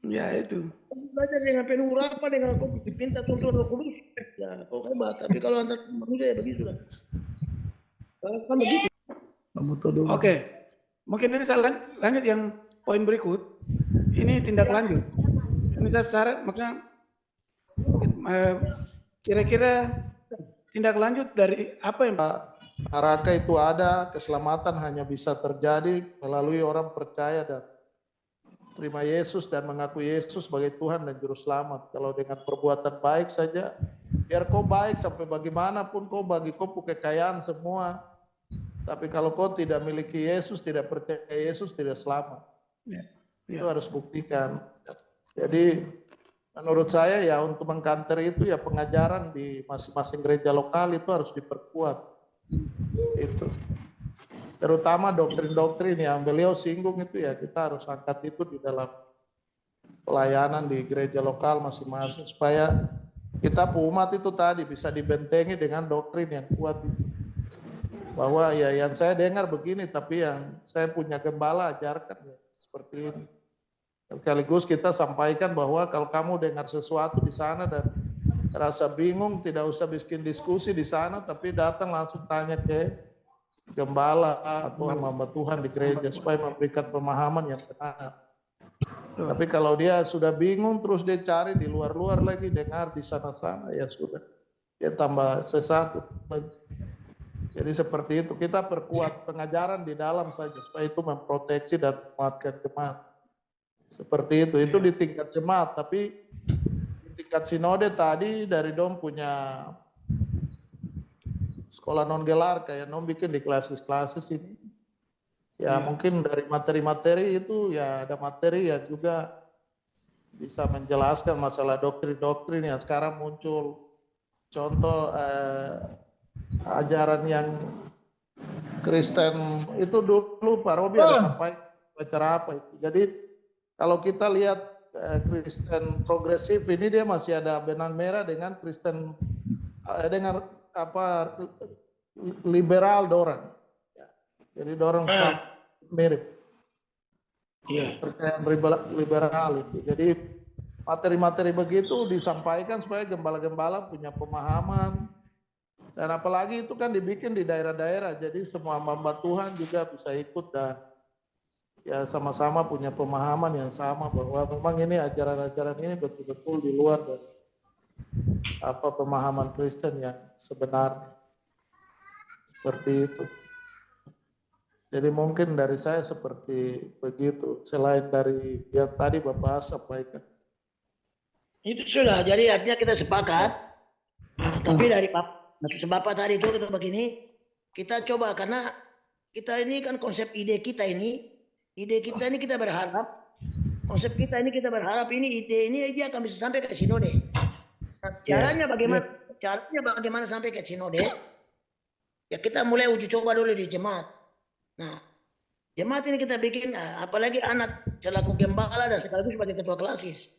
Ya itu. Belajar dengan penuh apa dengan kau pinta tuntun Roh Kudus. Ya, kau hebat. Tapi kalau antar manusia ya begitu lah. Kan begitu. Oke. Mungkin ini saya lanjut yang poin berikut. Ini tindak lanjut. Ini saya maksudnya kira-kira tindak lanjut dari apa yang neraka itu ada, keselamatan hanya bisa terjadi melalui orang percaya dan terima Yesus dan mengaku Yesus sebagai Tuhan dan Juru Selamat. Kalau dengan perbuatan baik saja, biar kau baik sampai bagaimanapun kau bagi kau kekayaan semua, tapi kalau kau tidak miliki Yesus, tidak percaya Yesus, tidak selamat. Itu harus buktikan. Jadi menurut saya ya untuk mengkanter itu ya pengajaran di masing-masing gereja lokal itu harus diperkuat. Itu. Terutama doktrin-doktrin yang beliau singgung itu ya kita harus angkat itu di dalam pelayanan di gereja lokal masing-masing supaya kita umat itu tadi bisa dibentengi dengan doktrin yang kuat itu. Bahwa ya yang saya dengar begini tapi yang saya punya gembala ajarkan ya seperti ini. Sekaligus kita sampaikan bahwa kalau kamu dengar sesuatu di sana dan rasa bingung, tidak usah bikin diskusi di sana, tapi datang langsung tanya ke gembala atau hamba Tuhan di gereja supaya memberikan pemahaman yang benar. Tapi kalau dia sudah bingung terus dia cari di luar-luar lagi, dengar di sana-sana, ya sudah. Dia tambah sesat. Jadi seperti itu, kita perkuat pengajaran di dalam saja supaya itu memproteksi dan menguatkan jemaat. Seperti itu di tingkat jemaat, tapi di tingkat sinode tadi dari dom punya sekolah non gelar kayak dom bikin di klasis-klasis ini. Ya mungkin dari materi-materi itu ya ada materi yang juga bisa menjelaskan masalah doktrin-doktrin yang sekarang muncul. Contoh ajaran yang Kristen itu dulu Pak Robi ada sampai acara apa itu. Jadi kalau kita lihat Kristen progresif ini dia masih ada benang merah dengan Kristen dengan apa liberal dorang. Jadi dorang mirip. Percayaan liberal itu. Jadi materi-materi begitu disampaikan supaya gembala-gembala punya pemahaman. Dan apalagi itu kan dibikin di daerah-daerah, jadi semua hamba Tuhan juga bisa ikut dan ya sama-sama punya pemahaman yang sama bahwa memang ini ajaran-ajaran ini betul-betul di luar dari apa pemahaman Kristen yang sebenarnya. Seperti itu. Jadi mungkin dari saya seperti begitu, selain dari yang tadi Bapak sampaikan. Itu sudah, jadi artinya kita sepakat. Tapi dari Bapak tadi itu kita begini, kita coba karena kita ini kan konsep ide kita ini kita berharap, konsep kita ini kita berharap ini ide ini dia akan bisa sampai ke sinode. Nah, caranya bagaimana sampai ke sinode? Ya kita mulai uji coba dulu di jemaat. Nah, jemaat ini kita bikin, apalagi anak selaku gembala dan sekaligus sebagai ketua klasis.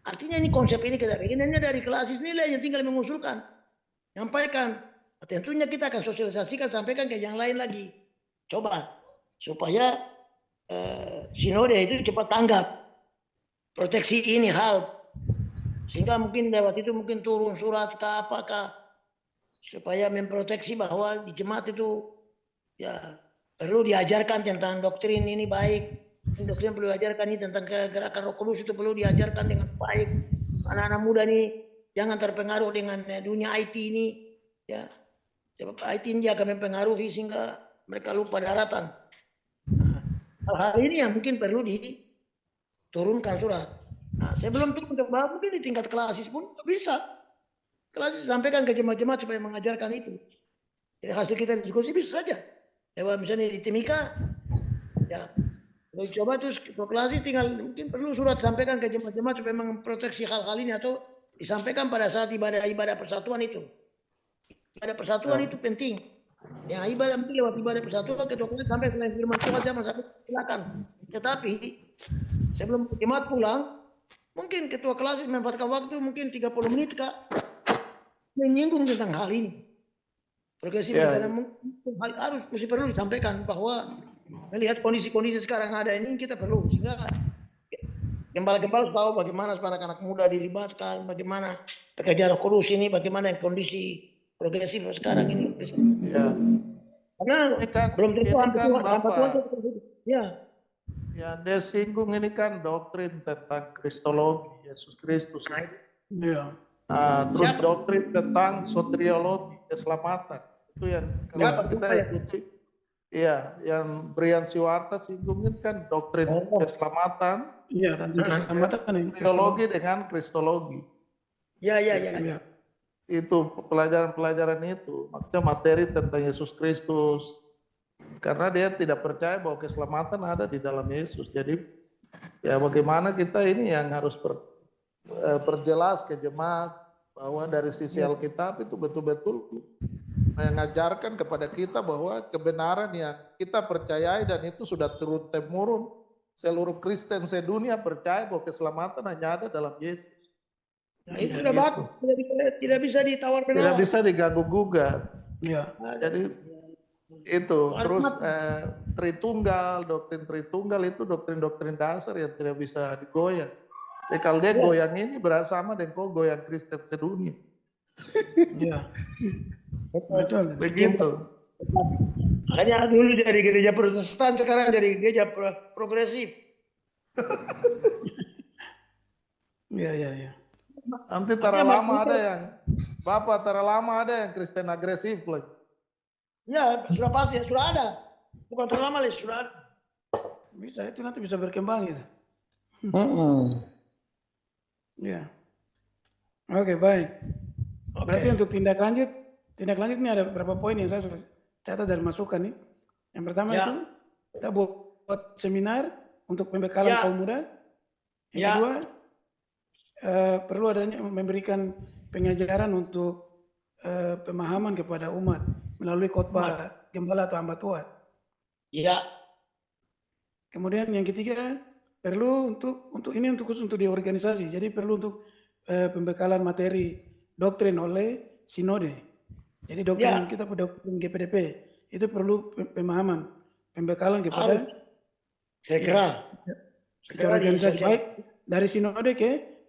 Artinya ini konsep ini kita bikin, ini dari klasis nilai yang tinggal mengusulkan, nyampaikan. Tentunya kita akan sosialisasikan, sampaikan ke yang lain lagi. Coba supaya sinode itu cepat tanggap. Proteksi ini hal. Sehingga mungkin lewat itu mungkin turun surat ke apakah supaya memproteksi bahwa di jemaat itu ya perlu diajarkan tentang doktrin ini baik. Doktrin perlu diajarkan ini tentang gerakan Roh Kudus itu perlu diajarkan dengan baik. Anak-anak muda ini jangan terpengaruh dengan dunia IT ini. Ya, sebab IT ini akan mempengaruhi sehingga mereka lupa daratan. Nah, hal-hal ini yang mungkin perlu diturunkan surat. Nah, sebelum turun ke bawah mungkin di tingkat klasis pun bisa. Klasis sampaikan ke jemaat-jemaat supaya mengajarkan itu. Jadi hasil kita diskusi bisa saja. Ya, misalnya di Timika, ya coba terus ke klasis tinggal mungkin perlu surat sampaikan ke jemaat-jemaat supaya memproteksi hal-hal ini atau disampaikan pada saat ibadah persatuan itu. Ibadah persatuan itu penting. Ya ibadah mungkin lewat ibadah persatuan ketua klasis sampai selain firman Tuhan sama satu silakan. Tetapi sebelum jemaat pulang, mungkin ketua klasis memanfaatkan waktu mungkin 30 menit Kak menyinggung tentang hal ini. Progresif karena harus perlu disampaikan bahwa melihat kondisi-kondisi sekarang ada ini kita perlu sehingga gembala-gembala tahu bagaimana anak-anak muda dilibatkan, bagaimana pekerjaan Roh Kudus ini, bagaimana kondisi progresif sekarang ini. Ya. Karena belum tentu ya. Ya, dia singgung ini kan doktrin tentang Kristologi Yesus Kristus. Iya. Terus doktrin tentang soteriologi keselamatan itu yang kalau kita ikuti. Iya, yang Brian Siwarta singgungin kan doktrin keselamatan. Iya, tentang keselamatan ini. Teologi dengan kristologi. Ya. Itu pelajaran-pelajaran itu, maksudnya materi tentang Yesus Kristus. Karena dia tidak percaya bahwa keselamatan ada di dalam Yesus. Jadi ya bagaimana kita ini yang harus perjelas ke jemaat bahwa dari sisi Alkitab itu betul-betul mengajarkan kepada kita bahwa kebenaran yang kita percayai dan itu sudah turun-temurun seluruh Kristen sedunia percaya bahwa keselamatan hanya ada dalam Yesus. Nah, itu sudah bagus, tidak bisa ditawar-menawar. Tidak bisa diganggu-gugat. Ya. Jadi itu terus Tritunggal, doktrin Tritunggal itu doktrin-doktrin dasar yang tidak bisa digoyang. Jadi kalau dia goyang ini bersama dengan kau goyang Kristen sedunia. Iya. Betul. Begitu. Hanya dulu dari gereja Protestan sekarang jadi gereja progresif. Iya. Nanti tara lama ada yang Bapak tara lama ada yang Kristen agresif lagi. Ya, sudah pasti, sudah ada. Bukan terlama lagi, sudah ada. Bisa itu nanti bisa berkembang itu. Ya. Oke, baik. Berarti untuk tindak lanjut ini ada beberapa poin yang saya sudah catat dan masukkan nih. Yang pertama itu kita buat seminar untuk pembekalan kaum muda. Yang kedua perlu adanya memberikan pengajaran untuk pemahaman kepada umat melalui khotbah gembala atau hamba Tuhan. Ya. Kemudian yang ketiga, perlu untuk ini khusus untuk di organisasi. Jadi perlu untuk pembekalan materi doktrin oleh sinode. Jadi doktrin kita pada doktrin GPDP itu perlu pemahaman, pembekalan kepada saya kira secara organisasi baik dari sinode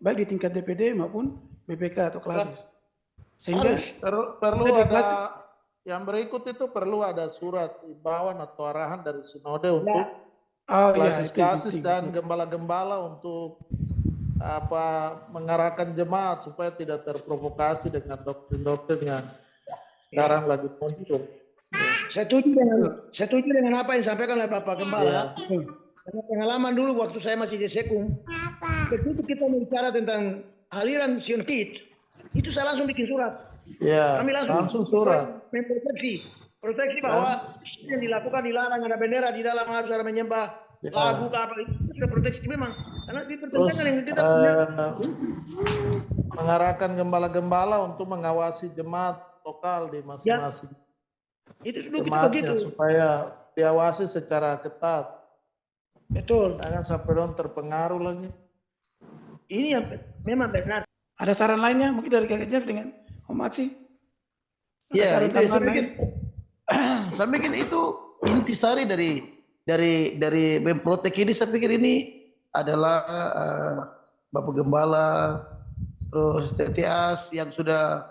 baik di tingkat DPD maupun BPK atau klasis. Sehingga perlu ada yang berikut itu perlu ada surat imbauan atau arahan dari sinode untuk klasis dan gembala-gembala untuk mengarahkan jemaat supaya tidak terprovokasi dengan doktrin-doktrin yang sekarang lagi muncul. Saya setuju dengan apa yang disampaikan oleh Bapak Gembala. Karena pengalaman dulu waktu saya masih di Sekum, begitu kita bicara tentang aliran Sion Kids, itu saya langsung bikin surat. Ya, Kami langsung surat. Proteksi bahwa yang dilakukan dilarang, ada bendera di dalam, harus ada menyembah lagu apa itu sudah proteksi memang. Karena dipertentangan yang kita punya. Mengarahkan gembala-gembala untuk mengawasi jemaat lokal di masing-masing itu dulu kita jemaatnya begitu. supaya diawasi secara ketat. Betul. Jangan sampai dong terpengaruh lagi. Ini yang memang benar. Ada saran lainnya mungkin dari Kakak Jeff dengan Om Aksi? Ya, itu saya pikir itu intisari dari memprotek ini. Saya pikir ini adalah Bapak Gembala, terus TTAS yang sudah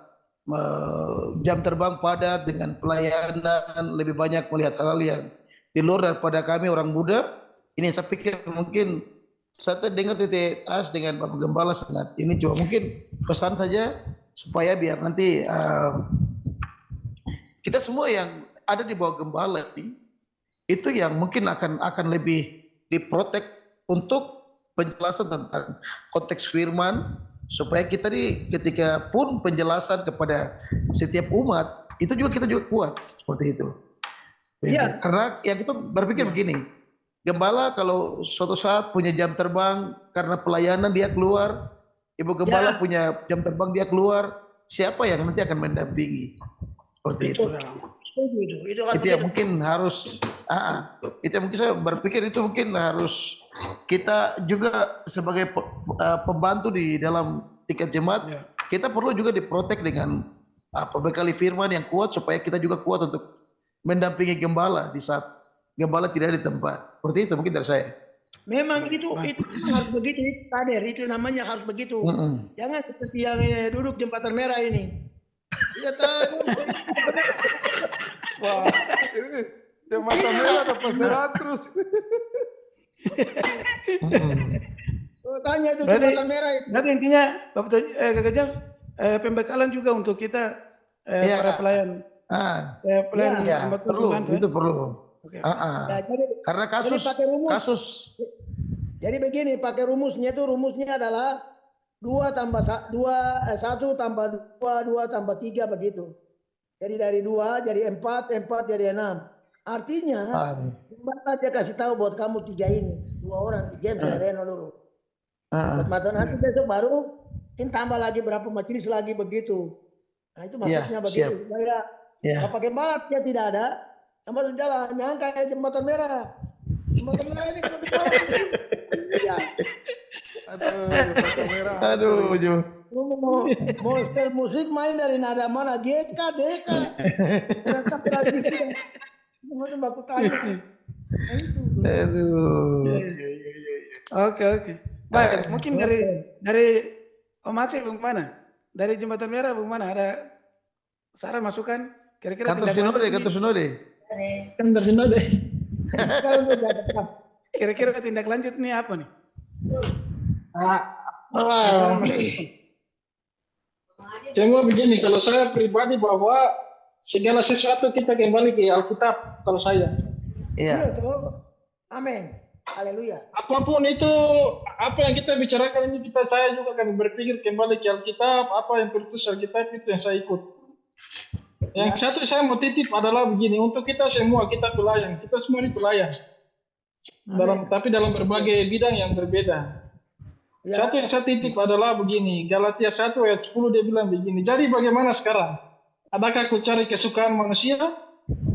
jam terbang padat dengan pelayanan, lebih banyak melihat hal-hal yang di luar daripada kami orang muda. Ini saya pikir mungkin saya dengar TTAS dengan Bapak Gembala sangat ini juga mungkin pesan saja supaya biar nanti kita semua yang ada di bawah Gembala ini itu yang mungkin akan lebih diprotek untuk penjelasan tentang konteks firman, supaya kita ketika pun penjelasan kepada setiap umat itu juga kita juga kuat seperti itu. Ya. Karena yang kita berpikir begini, Gembala kalau suatu saat punya jam terbang karena pelayanan dia keluar, Ibu Gembala punya jam terbang dia keluar, siapa yang nanti akan mendampingi? Seperti itu. Itu yang mungkin harus, itu yang mungkin saya berpikir itu mungkin harus kita juga sebagai pembantu di dalam tingkat jemaat, kita perlu juga diprotek dengan bekali firman yang kuat supaya kita juga kuat untuk mendampingi Gembala di saat Gembala tidak di tempat. Seperti itu mungkin dari saya. Memang itu harus begitu, kader itu namanya harus begitu. Jangan seperti yang duduk jembatan merah ini. Tidak tahu. Wah, ini jembatan merah ada peseran terus. Tanya itu jembatan merah itu. Berarti intinya Bapak Kakak Jeff, pembekalan juga untuk kita para pelayan. Pelayan perlu, itu perlu. Karena kasus. Jadi begini, pakai rumusnya adalah 1 tambah 2 tambah 3 begitu. Jadi dari 2 jadi 4 jadi 6. Artinya Gembala dia kasih tahu buat kamu 3 ini, 2 orang, James dan Reno dulu. Mata nanti besok baru tambah lagi berapa majelis lagi begitu. Nah itu maksudnya begitu. Bapak Gembala dia tidak ada, yang jalan, jangan kayak jembatan merah. Jembatan merah ini kalau Aduh, monster musik main dari nada mana? GK, DK. Macam baku tanya. Aduh. Oke. Baik, mungkin dari Om Aksi bagaimana? Dari jembatan merah bagaimana? Ada saran masukan? Kira-kira kantor sinode. Kira-kira tindak lanjut nih apa nih? Cuma begini, kalau saya pribadi bahwa segala sesuatu kita kembali ke Alkitab kalau saya. Iya. Amin. Haleluya. Apapun itu, apa yang kita bicarakan ini saya juga akan berpikir kembali ke Alkitab, apa yang tertulis Alkitab itu yang saya ikut. Yang satu saya mau titip adalah begini, untuk kita semua, kita pelayan, kita semua ini pelayan. Tapi dalam berbagai bidang yang berbeda. Satu yang saya titip adalah begini, Galatia 1 ayat 10 dia bilang begini, jadi bagaimana sekarang? Adakah aku cari kesukaan manusia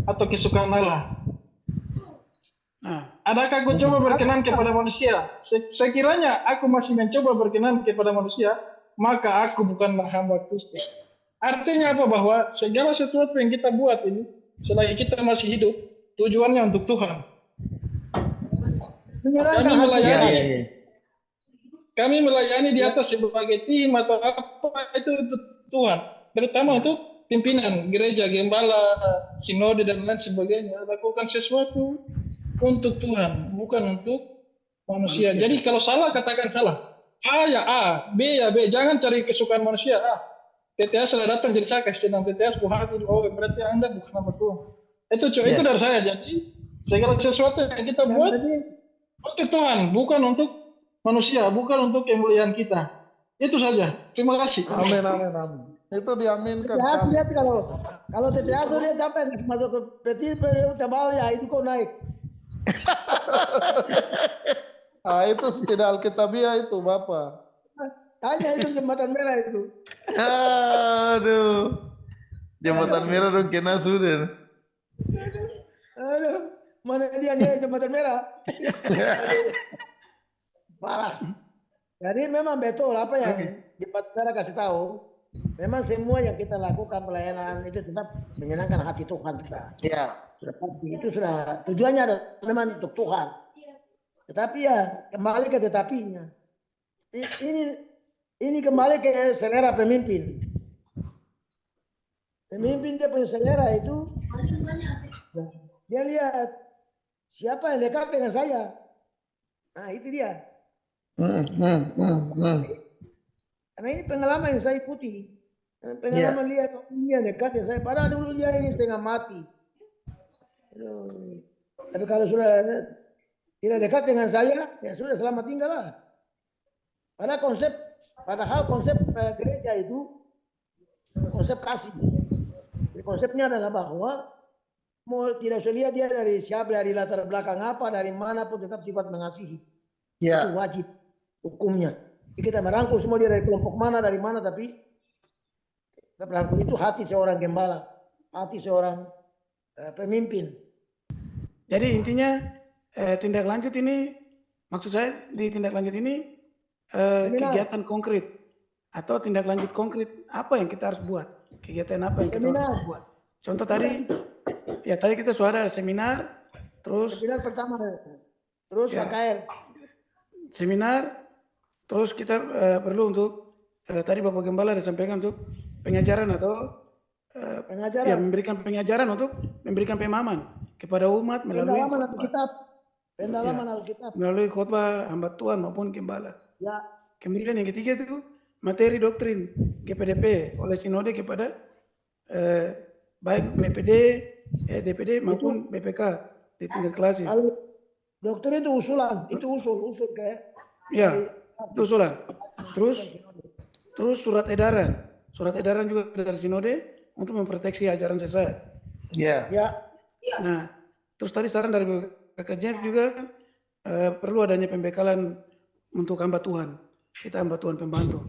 atau kesukaan Allah. Nah, Adakah aku coba berkenan kepada manusia? Sekiranya aku masih mencoba berkenan kepada manusia, maka aku bukanlah hamba Kristus. Artinya apa? Bahwa segala sesuatu yang kita buat ini, selagi kita masih hidup, tujuannya untuk Tuhan. Kami melayani di atas sebagai tim atau apa itu untuk Tuhan. Terutama untuk pimpinan gereja, gembala, sinode dan lain sebagainya. Lakukan sesuatu untuk Tuhan, bukan untuk manusia. Jadi kalau salah, katakan salah. A ya A, B ya B. Jangan cari kesukaan manusia. PTS sudah datang jadi saya kasih tentang PTS hati. Oh berarti Anda bukan hamba Tuhan. Itu dari saya. Jadi segala sesuatu yang kita buat untuk Tuhan, bukan untuk manusia, bukan untuk kemuliaan kita. Itu saja. Terima kasih. Amin, amin, amin. Itu diaminkan. Kalau TPA itu dia capek masuk ke peti tebal ya itu kok naik. Itu tidak alkitabiah itu Bapak. Hanya itu jembatan merah itu. Aduh. Jembatan merah dong kena sudah. Aduh, mana dia jembatan merah. Parah. Jadi memang betul apa yang jembatan merah kasih tahu. Memang semua yang kita lakukan pelayanan itu tetap menyenangkan hati Tuhan kita. Iya. Itu sudah tujuannya adalah memang untuk Tuhan. Tetapi ya kembali ke tetapinya. Ini kembali ke selera pemimpin. Pemimpin dia punya selera itu. Dia lihat siapa yang dekat dengan saya. Nah itu dia. Karena ini pengalaman yang saya ikuti. Pengalaman lihat dia dekat dengan saya. Padahal dulu dia ini setengah mati. Tapi kalau sudah tidak dekat dengan saya, ya sudah selamat tinggal lah. Padahal konsep gereja itu konsep kasih. Jadi konsepnya adalah bahwa mau tidak usah lihat dia dari siapa, dari latar belakang apa, dari mana pun tetap sifat mengasihi. Itu wajib hukumnya. Jadi kita merangkul semua dia dari kelompok mana, dari mana, tapi kita merangkul itu hati seorang gembala, hati seorang pemimpin. Jadi intinya tindak lanjut ini, maksud saya di tindak lanjut ini kegiatan konkret atau tindak lanjut konkret apa yang kita harus buat, kegiatan apa yang kita harus buat. Contoh tadi, ya tadi kita suara seminar, terus seminar pertama, terus KKR. Seminar, terus kita perlu untuk tadi Bapak Gembala disampaikan untuk pengajaran atau ya memberikan pengajaran untuk memberikan pemahaman kepada umat melalui pendalaman Alkitab, melalui khotbah hamba Tuhan maupun gembala. Ya. Kemudian yang ketiga itu materi doktrin GPDP oleh sinode kepada baik BPD, DPD maupun BPK di tingkat klasis. Doktrin itu usulan, itu usul kayak. Ya, itu usulan. Terus surat edaran juga dari sinode untuk memproteksi ajaran sesat. Ya. Nah, terus tadi saran dari KKJ juga perlu adanya pembekalan untuk hamba Tuhan. Kita hamba Tuhan pembantu.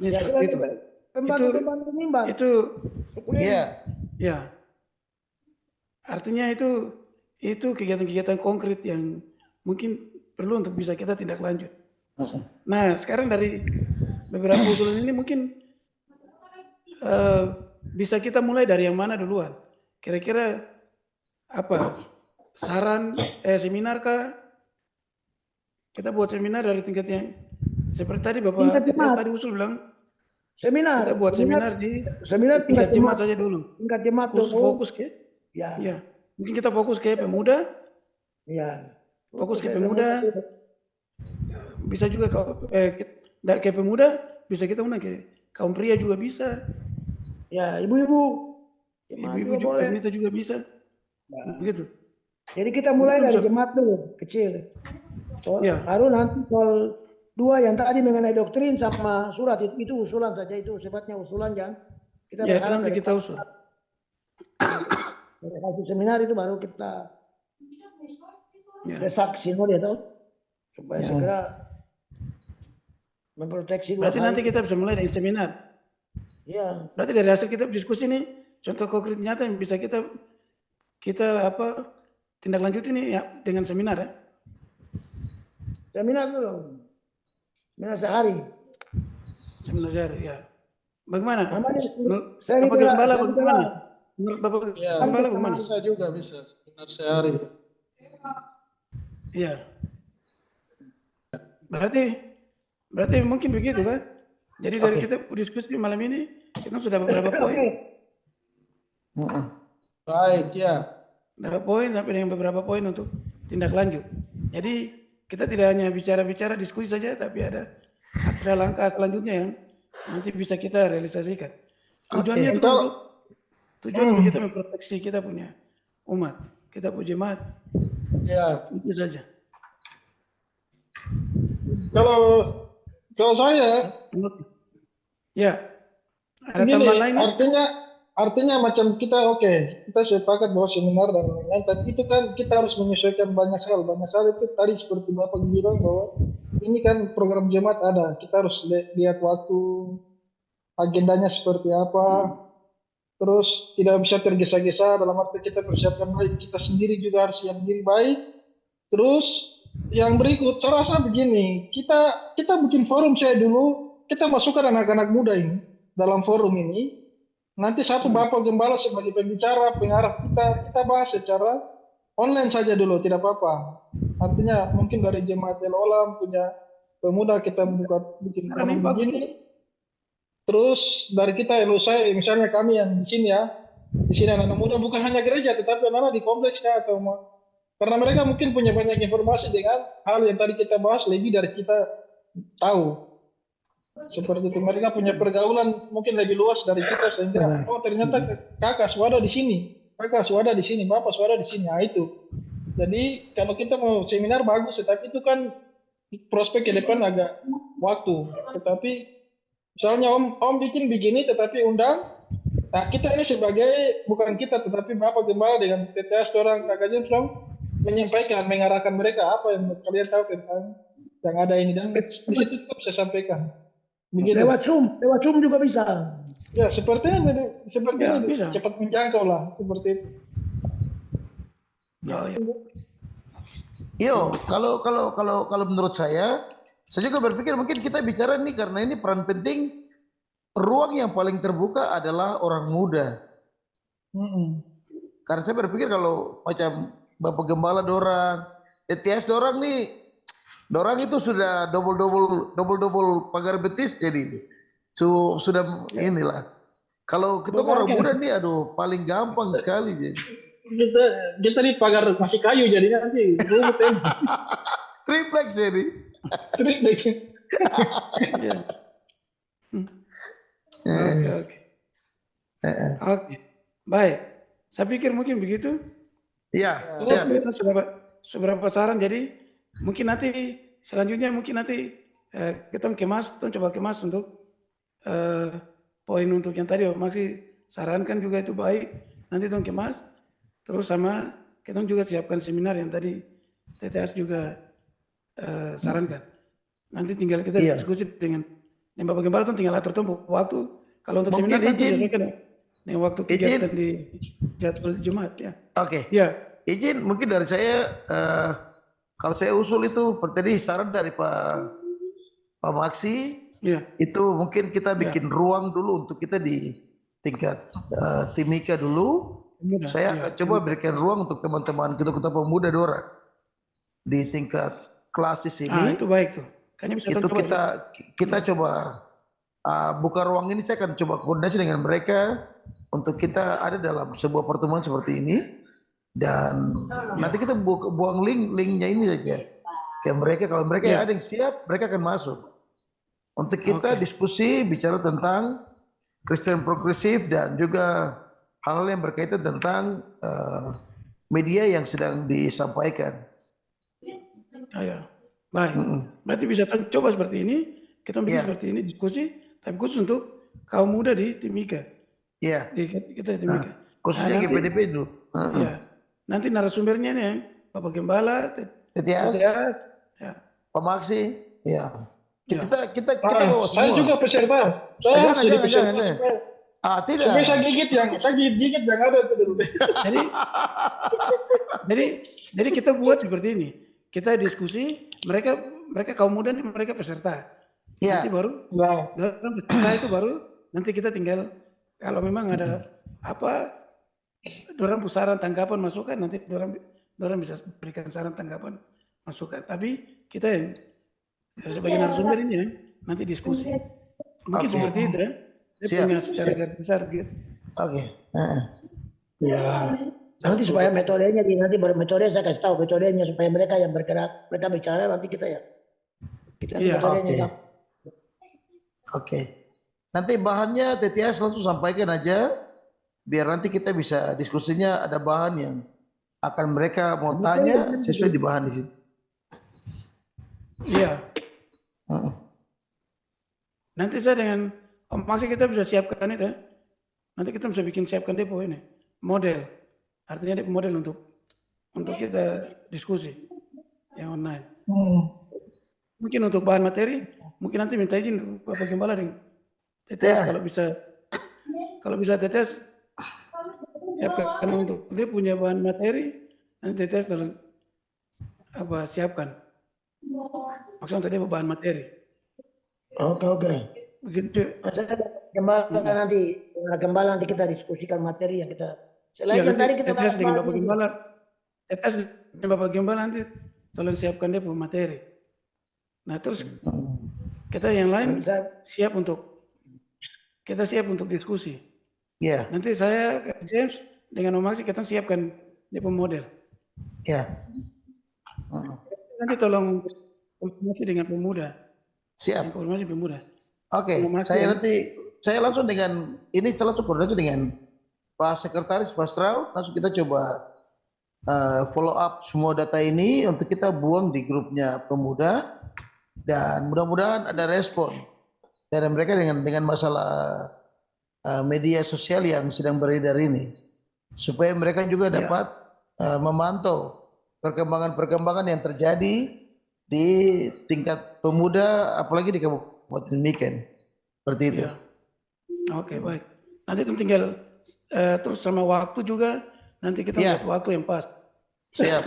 Ini seperti itu. Pembantu nimbang. Itu. Ya. Artinya itu kegiatan-kegiatan konkret yang mungkin perlu untuk bisa kita tindak lanjut. Nah, sekarang dari beberapa usulan ini mungkin bisa kita mulai dari yang mana duluan? Kira-kira apa? Saran seminar kah? Kita buat seminar dari tingkat yang seperti tadi Bapak TTS tadi usul bilang seminar. Kita buat seminar di tingkat jemaat saja dulu. Tingkat jemaat khusus fokus ke mungkin kita fokus ke pemuda. Fokus ke pemuda. Bisa juga ke pemuda, bisa kita undang ke kaum pria juga bisa. Ya, ibu-ibu. Ibu-ibu juga, wanita juga bisa. Begitu. Jadi kita mulai dari jemaat dulu, kecil. Baru nanti soal 2 yang tadi mengenai doktrin sama surat itu usulan saja, itu sifatnya usulan kan. Kita nanti kita usul. Dari hasil seminar itu baru kita desak sinode itu supaya segera memproteksi. Berarti nanti kita bisa mulai dari seminar. Iya. Berarti dari hasil kita diskusi nih, contoh konkret nyata yang bisa kita kita tindak lanjut ini ya dengan seminar ya. Seminar dulu. Seminar sehari. Seminar sehari ya. Bagaimana? Namanya, Menurut saya Bapak bilang- Gembala saya bagaimana? bilang- Menurut Bapak Ya, Gembala bagaimana? bisa juga bisa seminar sehari. Iya. Berarti mungkin begitu kan? Jadi dari Oke. kita diskusi malam ini kita sudah beberapa poin. Baik ya. Beberapa poin sampai dengan beberapa poin untuk tindak lanjut. Jadi kita tidak hanya bicara-bicara diskusi saja, tapi ada langkah selanjutnya yang nanti bisa kita realisasikan. Tujuannya itu untuk kita memproteksi kita punya umat, kita punya jemaat. Ya. Itu saja. Kalau saya Ya. Ada gini, tambahan lain? artinya macam kita kita sepakat bahwa seminar dan lain-lain, tapi itu kan kita harus menyesuaikan banyak hal itu tadi seperti Bapak bilang bahwa ini kan program jemaat ada, kita harus lihat waktu, agendanya seperti apa, terus tidak bisa tergesa-gesa dalam arti kita persiapkan baik, kita sendiri juga harus siap diri baik. Terus yang berikut saya rasa begini, kita bikin forum saya dulu, kita masukkan anak-anak muda ini dalam forum ini. Nanti satu Bapak Gembala sebagai pembicara, pengarah, kita bahas secara online saja dulu, tidak apa-apa. Artinya mungkin dari Jemaat El Olam punya pemuda kita bikin forum begini. Terus dari kita saya misalnya kami yang di sini anak-anak muda bukan hanya gereja, tetapi anak-anak di kompleks atau karena mereka mungkin punya banyak informasi dengan hal yang tadi kita bahas lebih dari kita tahu. Seperti itu, mereka punya pergaulan mungkin lebih luas dari kita sehingga ternyata kakak swada di sini, bapak swada di sini, itu. Jadi kalau kita mau seminar bagus, tetapi itu kan prospek ke depan agak waktu. Tetapi misalnya om bikin begini, tetapi undang, nah kita ini sebagai bukan kita, tetapi Bapak Gembala dengan TTS orang kakaknya menyampaikan, mengarahkan mereka apa yang kalian tahu tentang yang ada ini dan di situ tetap saya sampaikan. Begitu. Lewat Zoom juga bisa. Ya sepertinya bisa. cepat menjangkau lah seperti itu. Yo, kalau menurut saya juga berpikir mungkin kita bicara nih karena ini peran penting, ruang yang paling terbuka adalah orang muda. Karena saya berpikir kalau macam Bapak Gembala dorang, ETS dorang nih, dorang itu sudah double pagar betis, jadi sudah inilah. Kalau kita orang muda nih, aduh paling gampang sekali jadi. Kita nih pagar masih kayu jadinya nanti rumit ya. Triplex jadi. Triplex. Oke. Baik. Saya pikir mungkin begitu. Iya, siap. Kita sudah saran, jadi mungkin nanti selanjutnya kita coba kemas untuk poin untuk yang tadi Maksi sarankan juga itu baik. Nanti kita kemas, terus sama kita juga siapkan seminar yang tadi TTS juga sarankan. Nanti tinggal kita diskusi dengan Bapak Gembala, tinggal atur tempo waktu. Kalau untuk Mungkin seminar nanti sesuaikan dengan waktu kegiatan di jadwal Jumat ya. Oke. Ya. Izin mungkin dari saya, kalau saya usul itu tadi saran dari Pak Maksi, itu mungkin kita bikin ruang dulu untuk kita di tingkat Timika dulu. Saya akan coba berikan ruang untuk teman-teman kita pemuda Dora di tingkat klasis ini. Itu baik tuh. Itu kita coba buka ruang ini. Saya akan coba koordinasi dengan mereka untuk kita ada dalam sebuah pertemuan seperti ini. Dan nanti kita buang linknya ini saja ke mereka. Kalau mereka ada yang siap, mereka akan masuk untuk kita diskusi bicara tentang Kristen progresif dan juga hal-hal yang berkaitan tentang media yang sedang disampaikan. Baik. Berarti bisa coba seperti ini, kita bikin seperti ini diskusi, tapi khusus untuk kaum muda di Timika. Iya. Kita di Timika. Khususnya GPDP dulu. Iya. Nanti narasumbernya nih Bapak Gembala, TTS, Pak Maksi, ya. Kita bawa semua. Saya juga peserta. Saya jangan. Tidak. Supaya saya gigit yang ada itu dulu. Jadi kita buat seperti ini. Kita diskusi, mereka kaum muda nih, mereka peserta. Ya. Nanti baru dalam peserta itu baru nanti kita tinggal kalau memang ada apa dorang saran tanggapan masukan nanti dorang bisa berikan saran tanggapan masukan. Tapi kita yang sebagai narasumber ini nanti diskusi. Mungkin seperti itu ya. Dia punya secara garis besar gitu. Oke. Ya. Nanti supaya metodenya nanti baru metode saya kasih tahu metodenya supaya mereka yang bergerak, mereka bicara nanti kita ya. Oke. Nanti bahannya TTS langsung sampaikan aja biar nanti kita bisa diskusinya ada bahan yang akan mereka mau tanya sesuai di bahan di situ. Iya. Nanti saya dengan Om Maksi kita bisa siapkan itu. Nanti kita bisa siapkan depo ini model. Artinya depo model untuk kita diskusi yang online. Mungkin untuk bahan materi, mungkin nanti minta izin Bapak Gembala dengan TTS kalau bisa TTS siapkan untuk dia punya bahan materi, nanti TTS dalam siapkan. Maksudnya tadi bahan materi. Oke. Begitu. Gembala nanti kita diskusikan materi yang kita. Selain Ya, tadi kita TTS dengan Bapak Gembala, TTS dengan Bapak Gembala nanti tolong siapkan dia materi. Nah terus kita yang lain siap untuk diskusi. Ya. Nanti saya James dengan Om Maksi kita siapkan dia model. Ya. Nanti tolong informasi dengan pemuda. Siap. Informasi pemuda. Oke. Saya langsung dengan ini langsung koordinasi dengan Pak Sekretaris Pak Strau, langsung kita coba follow up semua data ini untuk kita buang di grupnya pemuda dan mudah-mudahan ada respon dari mereka dengan masalah media sosial yang sedang beredar ini supaya mereka juga dapat memantau perkembangan yang terjadi di tingkat pemuda apalagi di Kabupaten Niken seperti itu. Oke, baik. Nanti itu tinggal terus sama waktu juga nanti kita lihat waktu yang pas. Siap.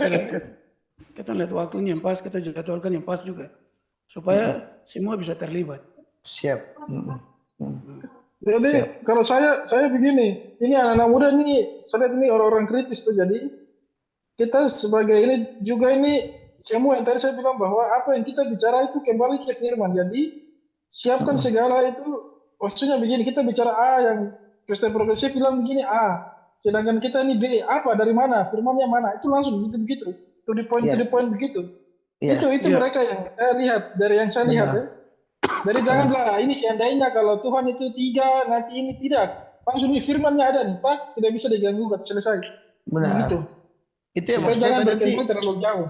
Kita lihat waktunya yang pas, kita jadwalkan yang pas juga supaya semua bisa terlibat. Siap. Jadi kalau saya begini, ini anak-anak muda nih, saya lihat ini orang-orang kritis tuh. Jadi kita sebagai ini juga ini semua yang tadi saya bilang bahwa apa yang kita bicara itu kembali ke firman. Jadi siapkan segala itu. Maksudnya begini, kita bicara A yang Kristen Progresif bilang begini A, sedangkan kita ini B, apa dari mana, firmannya mana, itu langsung begitu, to the point begitu. Itu mereka yang saya lihat dari yang saya lihat ya. Jadi janganlah ini seandainya kalau Tuhan itu 3, nanti ini tidak, langsung ini firmannya ada nih, Pak, tidak bisa diganggu, selesai. Benar. Begitu. Itu yang supaya jangan maksudnya berkembang terlalu jauh.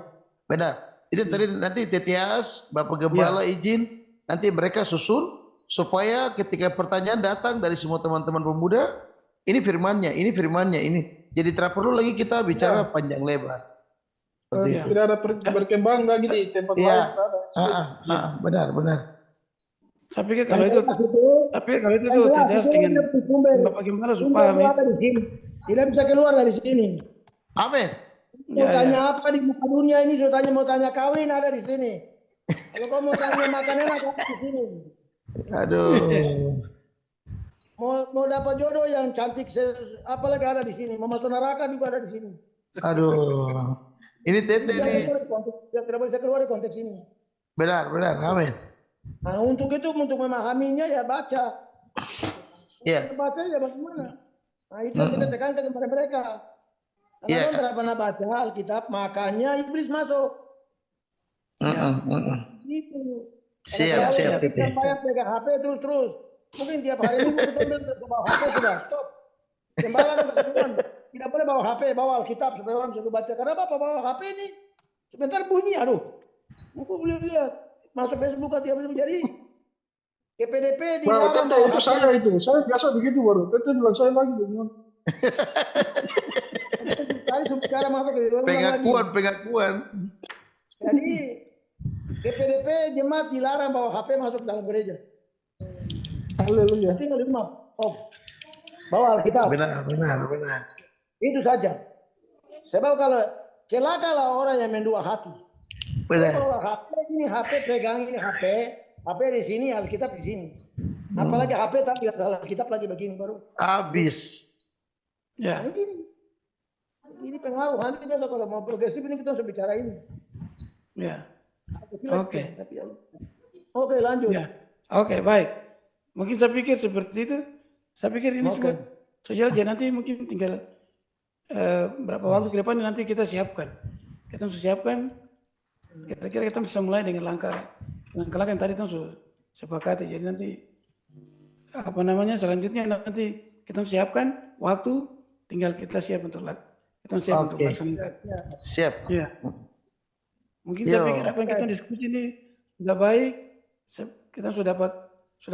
Benar. Itu tadi nanti TTS, Bapak Gembala izin, nanti mereka susun supaya ketika pertanyaan datang dari semua teman-teman pemuda, ini firmannya, ini. Jadi tidak perlu lagi kita bicara panjang lebar. Tidak ada berkembang lagi di tempat lain. Benar. Tapi kalau itu tuh TTS dengan Bapak Gembala supaya tidak bisa keluar dari sini. Amin. Mau tanya apa di muka dunia ini? Mau tanya kawin ada di sini. Kalau kau mau tanya makanan ada di sini. Aduh. Mau dapat jodoh yang cantik apalagi ada di sini. Mau masuk neraka juga ada di sini. Aduh. Ini tete nih. Tidak bisa keluar dari konteks ini. Benar. Amin. Nah, untuk memahaminya ya baca. Baca ya bagaimana. Nah, itu kita tekankan kepada mereka. Karena tidak pernah baca Alkitab, makanya iblis masuk. Gitu. Siap. Saya pegang HP terus. Mungkin tiap hari ini bawa HP sudah stop. Gembala tidak boleh bawa HP, bawa Alkitab supaya orang bisa baca. Karena Bapak bawa HP ini sebentar bunyi, Aku boleh lihat masuk Facebook atau apa jadi KPDP dilarang. Itu saya biasa begitu baru. Itu bilang saya lagi bingung. Pengakuan. Jadi GPDP jemaat dilarang bawa HP masuk dalam gereja. Haleluya. Tinggal di rumah off. Bawa Alkitab. Benar. Itu saja. Sebab kalau celakalah orang yang mendua hati. Benar. Kalau HP pegang ini HP di sini, Alkitab di sini. Apalagi HP tapi Alkitab lagi begini baru. Habis. Ya. Ini pengaruh. Nanti besok kalau mau progresif ini kita harus bicara ini. Ya. Oke. Oke, lanjut. Ya. Oke, baik. Mungkin saya pikir seperti itu. Saya pikir ini semua saja nanti mungkin tinggal berapa waktu ke depan nanti kita siapkan. Kita harus siapkan. Kira-kira kita bisa mulai dengan langkah yang tadi kita sudah sepakati. Jadi nanti selanjutnya nanti kita harus siapkan waktu. Tinggal kita siap untuk untuk melaksanakan. Siap. Ya. Mungkin saya pikir apa yang kita diskusi ini sudah baik. Kita sudah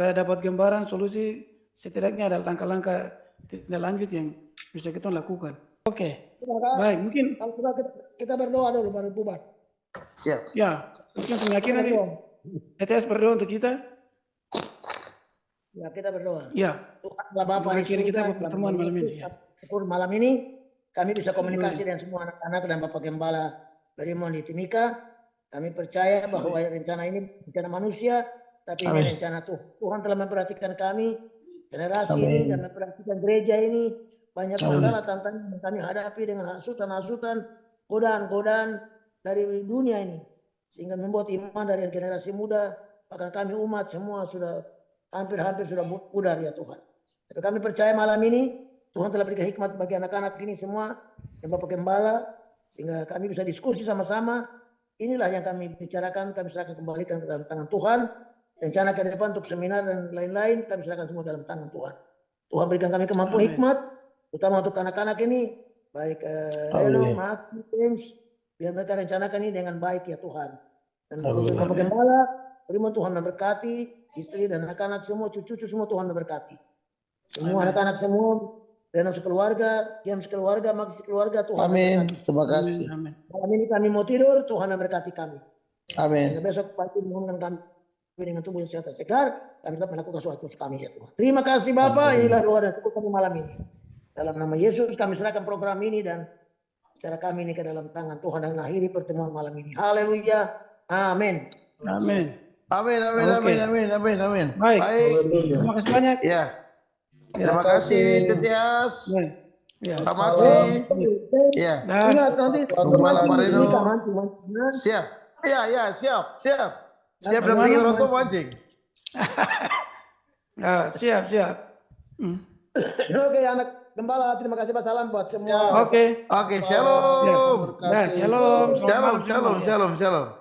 dapat gambaran solusi. Setidaknya ada langkah-langkah tindak lanjut yang bisa kita lakukan. Oke. Baik, mungkin Kalau kita berdoa dulu baru bubar. Siap. Ya, mungkin mengakhiri nanti TTS berdoa untuk kita. Ya, kita berdoa. Ya. Tuhan Bapak Mengakhiri kita pertemuan malam ini. Ya. Syukur malam ini kami bisa komunikasi dengan semua anak-anak dan Bapak Gembala Berimon di Timika. Kami percaya bahwa rencana ini rencana manusia, tapi ini rencana Tuhan. Tuhan telah memperhatikan kami, generasi ini, dan memperhatikan gereja ini. Banyak masalah tantangan yang kami hadapi dengan hasutan-hasutan, godaan-godaan dari dunia ini. Sehingga membuat iman dari generasi muda, bahkan kami umat semua sudah hampir-hampir sudah pudar ya Tuhan. Tapi kami percaya malam ini, Tuhan telah berikan hikmat bagi anak-anak ini semua, yang Bapak Gembala, sehingga kami bisa diskusi sama-sama. Inilah yang kami bicarakan, kami serahkan kembalikan ke dalam tangan Tuhan. Rencana ke depan untuk seminar dan lain-lain, kami serahkan semua dalam tangan Tuhan. Tuhan berikan kami kemampuan hikmat, terutama untuk anak-anak ini, baik Reno, Mati, James, biar mereka rencanakan ini dengan baik ya Tuhan. Dan untuk Bapak Gembala, beriman Tuhan memberkati, istri dan anak-anak semua, cucu-cucu semua Tuhan memberkati. Semua anak-anak semua, dan sekeluarga, James sekeluarga, Maxi sekeluarga, Tuhan memberkati. Terima kasih. Malam ini kami mau tidur, Tuhan memberkati kami. Amin. Besok pagi mohonkan kami dengan tubuh yang sehat dan segar, kami tetap melakukan suatu kami ya Tuhan. Terima kasih Bapak, inilah doa dan syukur kami malam ini. Dalam nama Yesus kami serahkan program ini dan secara kami ini ke dalam tangan Tuhan dan akhiri pertemuan malam ini. Haleluya. Amin. Amin. Amin. Baik. Terima kasih banyak. Ya. Terima kasih Tetias. Ya. Pak Maxi. Ya. Ingat nanti Gembala Marino. Marino. Siap. Ya, siap. Siap dan tinggal rokok mancing. Siap. Oke anak Gembala, terima kasih Pak, salam buat semua. Oke. Oke, shalom. Ya, shalom. Shalom.